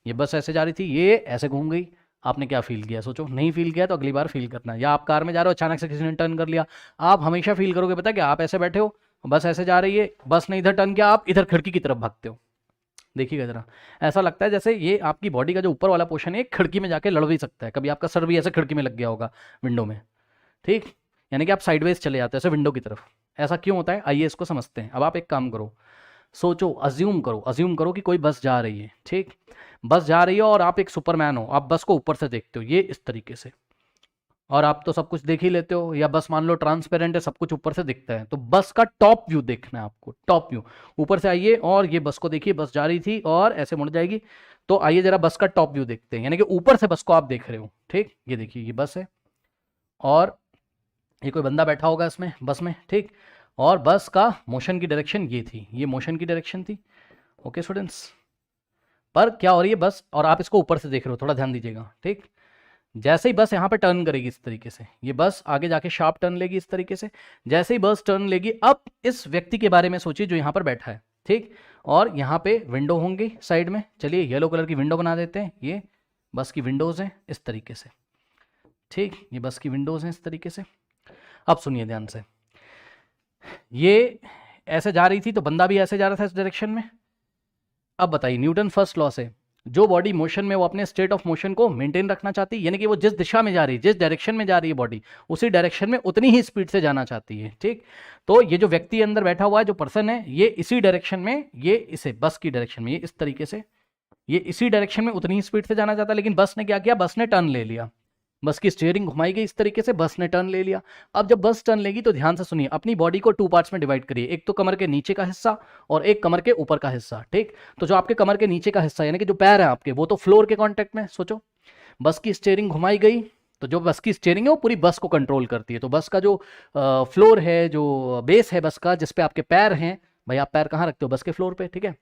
ये बस ऐसे जा रही थी, ये ऐसे घूम गई, आपने क्या फील किया, सोचो, नहीं फील किया तो अगली बार फील करना है। या आप कार में जा रहे हो, अचानक से किसी ने टर्न कर लिया, आप हमेशा फील करोगे, पता क्या, आप ऐसे बैठे हो, बस ऐसे जा रही है, बस ने इधर टर्न किया, आप इधर खिड़की की तरफ भागते हो, देखिएगा जरा, ऐसा लगता है जैसे ये आपकी बॉडी का जो ऊपर वाला पोर्शन है खिड़की में जाके लड़ भी सकता है, कभी आपका सर भी ऐसे खिड़की में लग गया होगा विंडो में, ठीक, यानी कि आप साइडवेज चले जाते हैं ऐसे विंडो की तरफ, ऐसा क्यों होता है, आइए इसको समझते हैं। अब आप एक काम करो, सोचो, अज्यूम करो कि कोई बस जा रही है, ठीक, बस जा रही है और आप एक सुपरमैन हो, आप बस को ऊपर से देखते हो, ये इस तरीके से, और आप तो सब कुछ देख ही लेते हो, या बस मान लो ट्रांसपेरेंट है, सब कुछ ऊपर से दिखता है, तो बस का टॉप व्यू देखना है आपको, टॉप व्यू, ऊपर से आइए और ये बस को देखिए, बस जा रही थी और ऐसे मुड़ जाएगी, तो आइए जरा बस का टॉप व्यू देखते हैं, यानी कि ऊपर से बस को आप देख रहे हो, ठीक, ये देखिए ये बस है और ये कोई बंदा बैठा होगा इसमें बस में, ठीक, और बस का मोशन की डायरेक्शन ये थी, ये मोशन की डायरेक्शन थी। ओके स्टूडेंट्स, पर क्या हो रही है बस, और आप इसको ऊपर से देख रहे हो, थोड़ा ध्यान दीजिएगा, ठीक, जैसे ही बस यहाँ पे टर्न करेगी इस तरीके से, ये बस आगे जाके शार्प टर्न लेगी इस तरीके से, जैसे ही बस टर्न लेगी, अब इस व्यक्ति के बारे में सोचिए जो यहाँ पर बैठा है, ठीक, और यहाँ पे विंडो होंगी साइड में, चलिए येलो कलर की विंडो बना देते हैं, ये बस की विंडोज़ हैं इस तरीके से, ठीक, ये बस की विंडोज़ हैं इस तरीके से। अब सुनिए ध्यान से, ये ऐसे जा रही थी तो बंदा भी ऐसे जा रहा था इस डायरेक्शन में। अब बताइए, न्यूटन फर्स्ट लॉ से जो बॉडी मोशन में, वो अपने स्टेट ऑफ मोशन को मेंटेन रखना चाहती है, यानी कि वो जिस दिशा में जा रही है, जिस डायरेक्शन में जा रही है बॉडी, उसी डायरेक्शन में उतनी ही स्पीड से जाना चाहती है, ठीक, तो ये जो व्यक्ति अंदर बैठा हुआ है, जो पर्सन है, ये इसी डायरेक्शन में, ये इसे बस की डायरेक्शन में, ये इस तरीके से, ये इसी डायरेक्शन में उतनी ही स्पीड से जाना चाहता है, लेकिन बस ने क्या किया, बस ने टर्न ले लिया, बस की स्टीयरिंग घुमाई गई इस तरीके से, बस ने टर्न ले लिया। अब जब बस टर्न लेगी तो ध्यान से सुनिए, अपनी बॉडी को 2 पार्ट्स में डिवाइड करिए, एक तो कमर के नीचे का हिस्सा और एक कमर के ऊपर का हिस्सा, ठीक, तो जो आपके कमर के नीचे का हिस्सा यानी कि जो पैर है आपके, वो तो फ्लोर के कांटेक्ट में, सोचो बस की स्टीयरिंग घुमाई गई, तो जो बस की स्टीयरिंग है वो पूरी बस को कंट्रोल करती है, तो बस का जो फ्लोर है, जो बेस है बस का, जिसपे आपके पैर हैं, भाई आप पैर कहाँ रखते हो, बस के फ्लोर पे, ठीक है,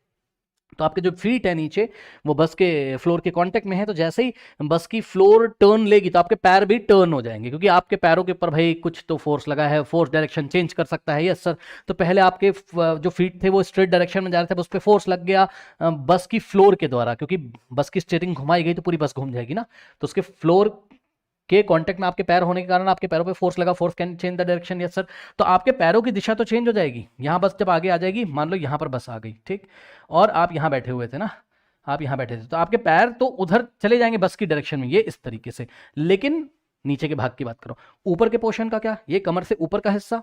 तो आपके जो फीट है नीचे वो बस के फ्लोर के कांटेक्ट में है, तो जैसे ही बस की फ्लोर टर्न लेगी तो आपके पैर भी टर्न हो जाएंगे, क्योंकि आपके पैरों के ऊपर भाई कुछ तो फोर्स लगा है, फोर्स डायरेक्शन चेंज कर सकता है, यस सर, तो पहले आपके जो फीट थे वो स्ट्रेट डायरेक्शन में जा रहे थे, उस पर फोर्स लग गया बस की फ्लोर के द्वारा, क्योंकि बस की स्टीयरिंग घुमाई गई तो पूरी बस घूम जाएगी ना, तो उसके फ्लोर के कांटेक्ट में आपके पैर होने के कारण आपके पैरों पे फोर्स लगा, force can change the direction, yes sir, तो आपके पैरों की दिशा तो चेंज हो जाएगी, यहाँ बस जब आगे आ जाएगी, मान लो यहाँ पर बस आ गई, ठीक, और आप यहाँ बैठे हुए थे ना, आप यहाँ बैठे थे, तो आपके पैर तो उधर चले जाएंगे बस की डायरेक्शन में, ये इस तरीके से, लेकिन नीचे के भाग की बात करो, ऊपर के पोर्शन का क्या, ये कमर से ऊपर का हिस्सा,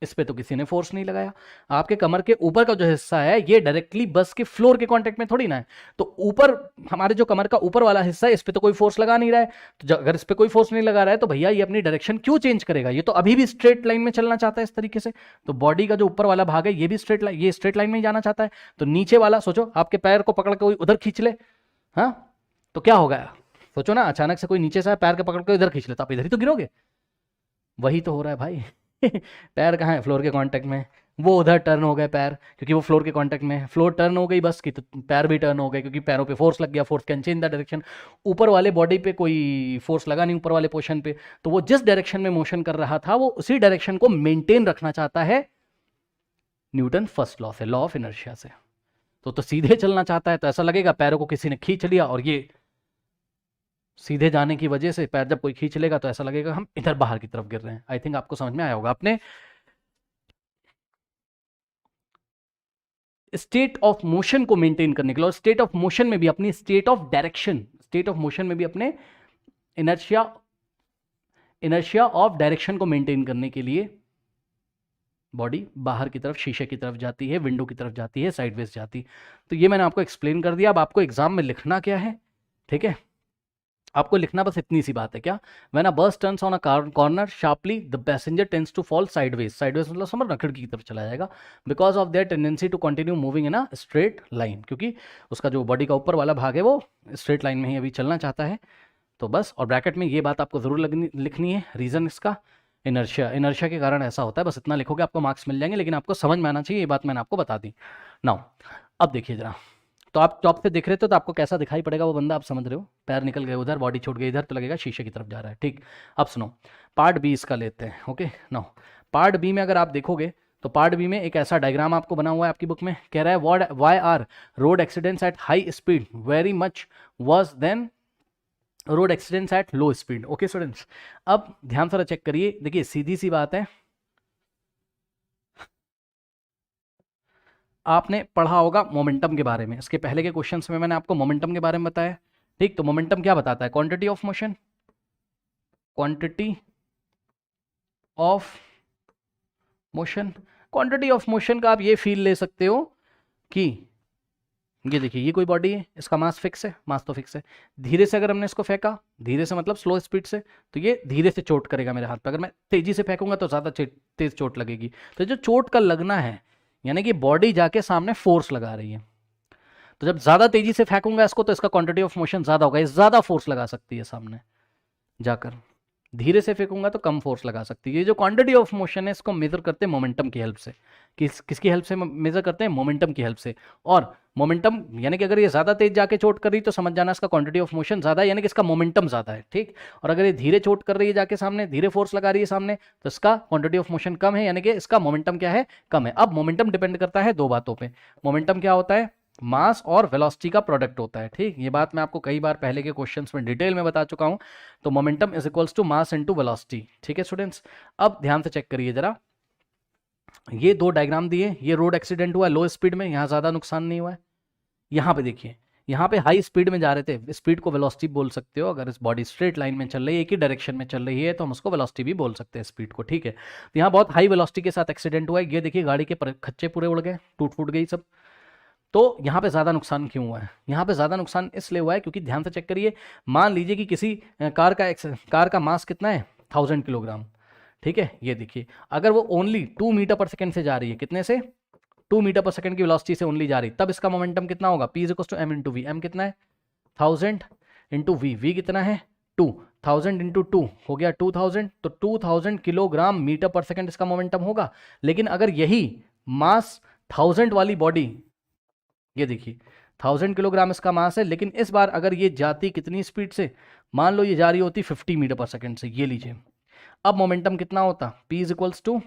इस पे तो किसी ने फोर्स नहीं लगाया, आपके कमर के ऊपर का जो हिस्सा है ये डायरेक्टली बस के फ्लोर के कांटेक्ट में थोड़ी ना है, तो ऊपर हमारे जो कमर का ऊपर वाला हिस्सा है, इस पे तो कोई फोर्स लगा नहीं रहा है, तो अगर इस पे कोई फोर्स नहीं लगा रहा है तो भैया ये अपनी डायरेक्शन क्यों चेंज करेगा, ये तो अभी भी स्ट्रेट लाइन में चलना चाहता है इस तरीके से, तो बॉडी का जो ऊपर वाला भाग है ये भी स्ट्रेट लाइन, ये स्ट्रेट लाइन में ही जाना चाहता है, तो नीचे वाला सोचो, आपके पैर को पकड़ के कोई उधर खींच ले, हाँ, तो क्या होगा, सोचो ना, अचानक से कोई नीचे से पैर के पकड़ के इधर खींच ले तो आप इधर ही तो गिरोगे, वही तो हो रहा है भाई पैर कहाँ है, फ्लोर के कांटेक्ट में, वो उधर टर्न हो गए पैर, क्योंकि वो फ्लोर के कांटेक्ट में है, फ्लोर टर्न हो गई बस की तो पैर भी टर्न हो गए, क्योंकि पैरों पे फोर्स लग गया, force can change the direction, ऊपर वाले बॉडी पे कोई फोर्स लगा नहीं ऊपर वाले पोर्शन पे, तो वो जिस डायरेक्शन में मोशन कर रहा था वो उसी डायरेक्शन को मेंटेन रखना चाहता है, न्यूटन फर्स्ट लॉ से, लॉ ऑफ इनर्शिया से, तो सीधे चलना चाहता है, तो ऐसा लगेगा पैरों को किसी ने खींच लिया, और ये सीधे जाने की वजह से पैर जब कोई खींच लेगा तो ऐसा लगेगा हम इधर बाहर की तरफ गिर रहे हैं। आई थिंक आपको समझ में आया होगा। अपने स्टेट ऑफ मोशन को मेंटेन करने के लिए, और स्टेट ऑफ मोशन में भी अपनी state of direction, state of motion में भी अपने इनर्शिया ऑफ डायरेक्शन को मेंटेन करने के लिए बॉडी बाहर की तरफ शीशे की तरफ जाती है, विंडो की तरफ जाती है, साइडवेज जाती। तो ये मैंने आपको एक्सप्लेन कर दिया। अब आपको एग्जाम में लिखना क्या है, ठीक है, आपको लिखना बस इतनी सी बात है। क्या? When a bus turns on a corner sharply the passenger tends to fall sideways. Sideways मतलब समझ ना, खिड़की की तरफ चला जाएगा, because of their tendency to continue moving in a straight line, क्योंकि उसका जो बॉडी का ऊपर वाला भाग है वो स्ट्रेट लाइन में ही अभी चलना चाहता है। तो बस, और ब्रैकेट में ये बात आपको जरूर लिखनी है, रीजन इसका इनर्शिया, इनर्शिया के कारण ऐसा होता है। बस इतना लिखोगे आपको मार्क्स मिल जाएंगे, लेकिन आपको समझ में आना चाहिए, ये बात मैंने आपको बता दी। नाउ अब देखिए जरा, तो आप टॉप से देख रहे थे तो आपको कैसा दिखाई पड़ेगा वो बंदा, आप समझ रहे हो, पैर निकल गए उधर, बॉडी छूट गई इधर, तो लगेगा शीशे की तरफ जा रहा है, ठीक। अब सुनो, पार्ट बी इसका लेते हैं, ओके। नाउ पार्ट बी में अगर आप देखोगे तो पार्ट बी में एक ऐसा डायग्राम आपको बना हुआ है आपकी बुक में, कह रहा है why are road accidents at high speed very much worse than road accidents at low speed. Okay students, अब ध्यान से चेक करिए, देखिए सीधी सी बात है, आपने पढ़ा होगा मोमेंटम के बारे में, इसके पहले के क्वेश्चंस में मैंने आपको मोमेंटम के बारे में बताया, ठीक। तो मोमेंटम क्या बताता है? Quantity of motion, quantity of motion. Quantity of motion का आप ये फील ले सकते हो कि ये देखिए, ये कोई बॉडी है, इसका मास फिक्स है, मास तो फिक्स है, धीरे से अगर हमने इसको फेंका, धीरे से मतलब स्लो स्पीड से, तो ये धीरे से चोट करेगा मेरे हाथ पे। अगर मैं तेजी से फेंकूंगा तो ज़्यादा तेज चोट लगेगी। तो जो चोट का लगना है, यानी कि बॉडी जाके सामने फोर्स लगा रही है, तो जब ज़्यादा तेजी से फेंकूंगा इसको तो इसका क्वांटिटी ऑफ मोशन ज़्यादा होगा, ये ज़्यादा फोर्स लगा सकती है सामने जाकर। धीरे से फेंकूंगा तो कम फोर्स लगा सकती है। ये जो क्वांटिटी ऑफ मोशन है इसको मेजर करते हैं मोमेंटम की हेल्प से। किसकी हेल्प से मेजर करते हैं? मोमेंटम की हेल्प से। और मोमेंटम यानी कि अगर ये ज़्यादा तेज जाके चोट कर रही तो समझ जाना इसका क्वांटिटी ऑफ मोशन ज़्यादा है, यानी कि इसका मोमेंटम ज़्यादा है, ठीक। और अगर ये धीरे चोट कर रही है जाके सामने, धीरे फोर्स लगा रही है सामने, तो इसका क्वांटिटी ऑफ मोशन कम है, यानी कि इसका मोमेंटम क्या है? कम है। अब मोमेंटम डिपेंड करता है दो बातों पर। मोमेंटम क्या होता है? मास और वेलोसिटी का प्रोडक्ट होता है, ठीक। ये बात मैं आपको कई बार पहले के क्वेश्चंस में डिटेल में बता चुका हूं। तो momentum is equals to mass into velocity, ठीक है स्टूडेंट्स। अब ध्यान से चेक करिए जरा, ये दो डायग्राम दिए, ये रोड एक्सीडेंट हुआ लो स्पीड में, यहां ज्यादा नुकसान नहीं हुआ है। यहां पे देखिए, यहाँ पे हाई स्पीड में जा रहे थे, स्पीड को वेलोसिटी बोल सकते हो। अगर इस बॉडी स्ट्रेट लाइन में चल रही है, एक ही डायरेक्शन में चल रही है, तो हम उसको वेलोसिटी भी बोल सकते हैं स्पीड को, ठीक है। तो यहाँ बहुत हाई वेलोसिटी के साथ एक्सीडेंट हुआ है, ये देखिए गाड़ी के खच्चे पूरे उड़ गए, टूट फूट गई सब। तो यहाँ पे ज़्यादा नुकसान क्यों हुआ है? यहाँ पे ज़्यादा नुकसान इसलिए हुआ है क्योंकि ध्यान से चेक करिए, मान लीजिए कि किसी कार का मास कितना है? 1000 किलोग्राम, ठीक है। ये देखिए, अगर वो ओनली 2 मीटर पर सेकंड से जा रही है, कितने से? 2 मीटर पर सेकंड की वेलोसिटी से ओनली जा रही, तब इसका मोमेंटम कितना होगा? P equals to m into v. M कितना है? 1000 इंटू वी। वी कितना है? 2। 1000 इंटू 2 हो गया 2000, तो 2000 किलोग्राम मीटर पर सेकंड इसका मोमेंटम होगा। लेकिन अगर यही मास 1000 वाली बॉडी, ये देखिए 1000 किलोग्राम इसका मास है, लेकिन इस बार अगर ये जाती कितनी स्पीड से? मान लो ये जा रही होती 50 मीटर पर सेकंड से, ये लीजिए, अब मोमेंटम कितना होता? P is equals to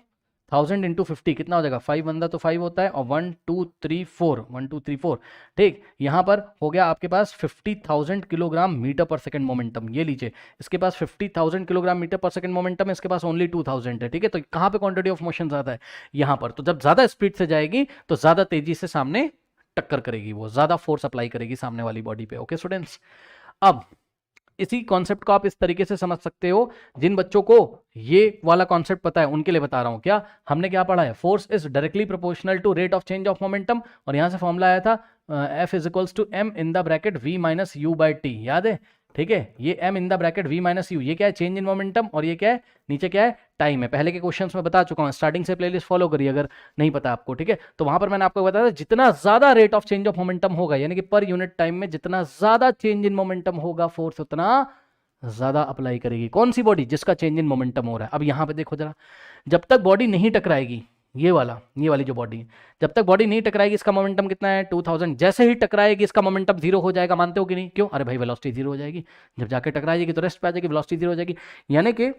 1000 into 50, कितना हो जाएगा? 5 बंदा तो 5 होता है, और 1 2 3 4, 1 2 3 4, ठीक। यहाँ पर हो गया आपके पास 50,000 किलोग्राम मीटर पर सेकंड मोमेंटम। ये लीजिए, इसके पास 50,000 किलोग्राम मीटर पर सेकंड मोमेंटम है, इसके पास ओनली 2000 है, ठीक है। तो कहाँ पे क्वांटिटी ऑफ मोशन ज़्यादा है? यहाँ पर। तो जब ज़्यादा स्पीड से जाएगी तो ज़्यादा तेजी से सामने टक्कर करेगी, वो ज़्यादा फोर्स अप्लाई करेगी सामने वाली बॉडी पे। ओके स्टूडेंट्स, अब इसी कॉन्सेप्ट को आप इस तरीके से समझ सकते हो, जिन बच्चों को ये वाला कॉन्सेप्ट पता है उनके लिए बता रहा हूं। क्या हमने क्या पढ़ा है? Force is directly proportional to rate of change of momentum, और यहां से फॉर्मूला आया था F is equals to m in the bracket v minus u by t, याद है? ठीक है, ये m in the bracket v minus u, ये क्या है? चेंज इन मोमेंटम, और ये क्या है? नीचे क्या है? टाइम है। पहले के क्वेश्चंस में बता चुका हूं, स्टार्टिंग से प्लेलिस्ट फॉलो करिए अगर नहीं पता आपको, ठीक है। तो वहां पर मैंने आपको बताया था, जितना ज्यादा rate of change of momentum होगा, यानी कि पर यूनिट टाइम में जितना ज्यादा चेंज इन मोमेंटम होगा, फोर्स उतना ज्यादा अप्लाई करेगी। कौन सी बॉडी? जिसका चेंज इन मोमेंटम हो रहा है। अब यहां पे देखो जरा, जब तक बॉडी नहीं टकराएगी, ये वाली जो बॉडी है, जब तक बॉडी नहीं टकराएगी इसका मोमेंटम कितना है? 2000। जैसे ही टकराएगी इसका मोमेंटम जीरो हो जाएगा, मानते हो कि नहीं? क्यों? अरे भाई वेलोसिटी जीरो हो जाएगी, जब जाके टकराएगी तो रेस्ट पे आ जाएगी, वेलोसिटी जीरो हो जाएगी। यानी कि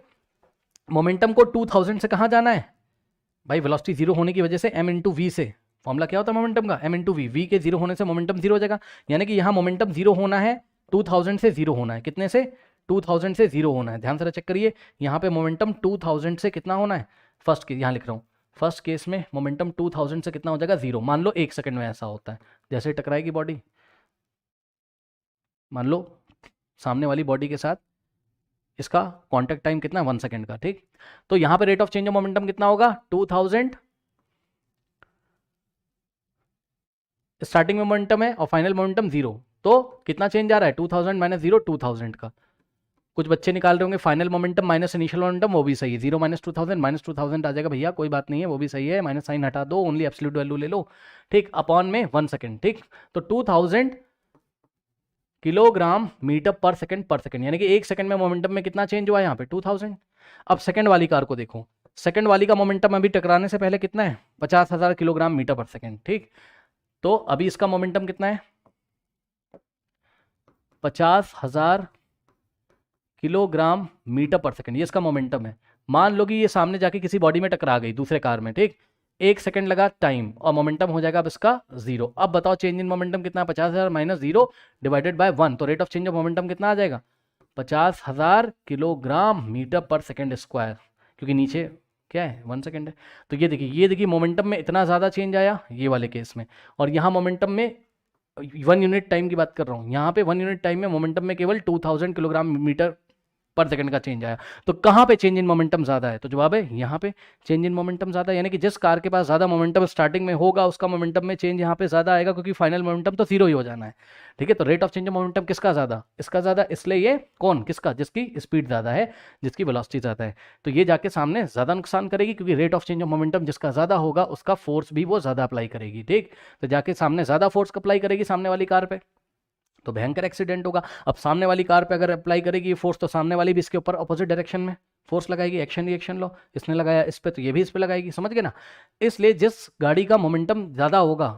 मोमेंटम को 2000 से कहां जाना है भाई? वेलोसिटी जीरो होने की वजह से m इंटू वी से, फॉर्मूला क्या होता है मोमेंटम का? m into v. वी के जीरो होने से मोमेंटम जीरो हो जाएगा, यानी कि यहाँ मोमेंटम जीरो होना है, 2000 से जीरो होना है। कितने से? 2000 से जीरो होना है। ध्यान से चेक करिए, यहाँ पे मोमेंटम 2000 से कितना होना है? फर्स्ट केस यहाँ लिख रहा हूँ, फर्स्ट केस में मोमेंटम 2000 से कितना हो जाएगा? जीरो। मान लो 1 सेकंड में ऐसा होता है, जैसे टकराएगी बॉडी, मान लो सामने वाली बॉडी के साथ इसका कांटेक्ट टाइम कितना? 1 सेकंड का, ठीक। तो यहाँ पे rate of change of momentum कितना होगा? 2000 स्टार्टिंग में मोमेंटम है और फाइनल मोमेंटम 0, तो कितना चेंज आ रहा है 2000 माइनस 0 2000 का। कुछ बच्चे निकाल रहे होंगे final momentum minus initial momentum, वो भी सही है, 0 माइनस 2000 आ जाएगा भैया, कोई बात नहीं है, वो भी सही है, माइनस साइन हटा दो, ओनली एब्सोल्यूट वैल्यू ले लो, ठीक, अपॉन में 1 सेकेंड, ठीक। तो 2000 किलोग्राम मीटर पर सेकंड, यानी कि 1 सेकंड में मोमेंटम में कितना चेंज हुआ है यहाँ पे 2000। अब सेकंड वाली कार को देखो, सेकंड वाली का मोमेंटम अभी टकराने से पहले कितना है 50,000 किलोग्राम मीटर पर सेकंड, ठीक। तो अभी इसका मोमेंटम कितना है 50,000 किलोग्राम मीटर पर सेकंड, ये इसका मोमेंटम है। मान लो कि ये सामने जाके किसी बॉडी में टकरा गई दूसरे कार में, ठीक, 1 सेकंड लगा टाइम और मोमेंटम हो जाएगा अब इसका 0। अब बताओ चेंज इन मोमेंटम कितना, 50,000 माइनस 0 डिवाइडेड बाय 1, तो rate of change of momentum कितना आ जाएगा 50,000 किलोग्राम मीटर पर सेकंड स्क्वायर, क्योंकि नीचे क्या है 1 सेकंड है। तो ये देखिए मोमेंटम में इतना ज़्यादा चेंज आया ये वाले केस में, और यहाँ मोमेंटम में 1 यूनिट टाइम की बात कर रहा हूँ, यहाँ पे 1 यूनिट टाइम में मोमेंटम में केवल 2000 किलोग्राम मीटर पर सेकंड का चेंज आया। तो कहाँ पे चेंज इन मोमेंटम ज्यादा है, तो जवाब है यहाँ पे चेंज इन मोमेंटम ज्यादा है, यानी कि जिस कार के पास ज्यादा मोमेंटम स्टार्टिंग में होगा उसका मोमेंटम में चेंज यहाँ पे ज्यादा आएगा, क्योंकि फाइनल मोमेंटम तो 0 ही हो जाना है, ठीक है। तो rate of change of momentum किसका ज्यादा, इसका ज्यादा, इसलिए ये कौन, किसका, जिसकी स्पीड ज्यादा है, जिसकी वेलोसिटी ज्यादा है, तो ये जाके सामने ज्यादा नुकसान करेगी, क्योंकि rate of change of momentum जिसका ज्यादा होगा उसका फोर्स भी वो ज्यादा अप्लाई करेगी, ठीक। तो जाके सामने ज्यादा फोर्स अप्लाई करेगी सामने वाली कार पे, तो भयंकर एक्सीडेंट होगा। अब सामने वाली कार पे अगर अप्लाई करेगी ये फोर्स, तो सामने वाली भी इसके ऊपर ऑपोजिट डायरेक्शन में फोर्स लगाएगी, एक्शन रिएक्शन लो, इसने लगाया इस पे तो ये भी इस पे लगाएगी, समझ गए ना। इसलिए जिस गाड़ी का मोमेंटम ज़्यादा होगा,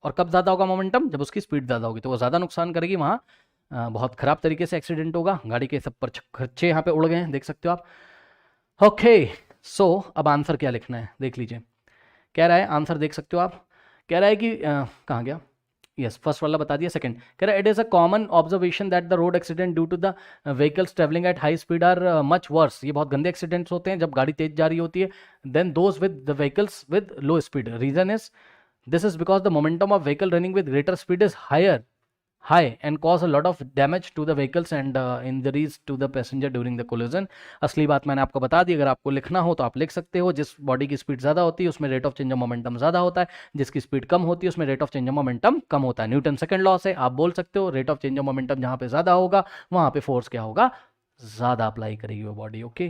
और कब ज़्यादा होगा मोमेंटम, जब उसकी स्पीड ज़्यादा होगी, तो वो ज़्यादा नुकसान करेगी, वहाँ बहुत खराब तरीके से एक्सीडेंट होगा, गाड़ी के सब पर खर्चे यहाँ पे उड़ गए हैं, देख सकते हो आप। ओके, सो अब आंसर क्या लिखना है देख लीजिए, कह रहा है आंसर देख सकते हो आप, कह रहा है कि कहाँ गया, यस फर्स्ट वाला बता दिया, सेकंड कह रहा है it is a common observation that the road accident due to the vehicles travelling at high speed are much worse, ये बहुत गंदे एक्सीडेंट्स होते हैं जब गाड़ी तेज जा रही होती है, then those with the vehicles with low speed, reason is this is because the momentum of vehicle running with greater speed is high and cause a lot of damage to the vehicles and injuries to the passenger during the collision। असली बात मैंने आपको बता दी, अगर आपको लिखना हो तो आप लिख सकते हो, जिस बॉडी की स्पीड ज़्यादा होती है उसमें rate of change of momentum ज़्यादा होता है, जिसकी स्पीड कम होती है उसमें rate of change of momentum कम होता है। न्यूटन सेकंड लॉ से आप बोल सकते हो rate of change of momentum जहाँ पे ज़्यादा होगा वहाँ पे फोर्स क्या होगा, ज़्यादा अप्लाई करेगी वो बॉडी, ओके।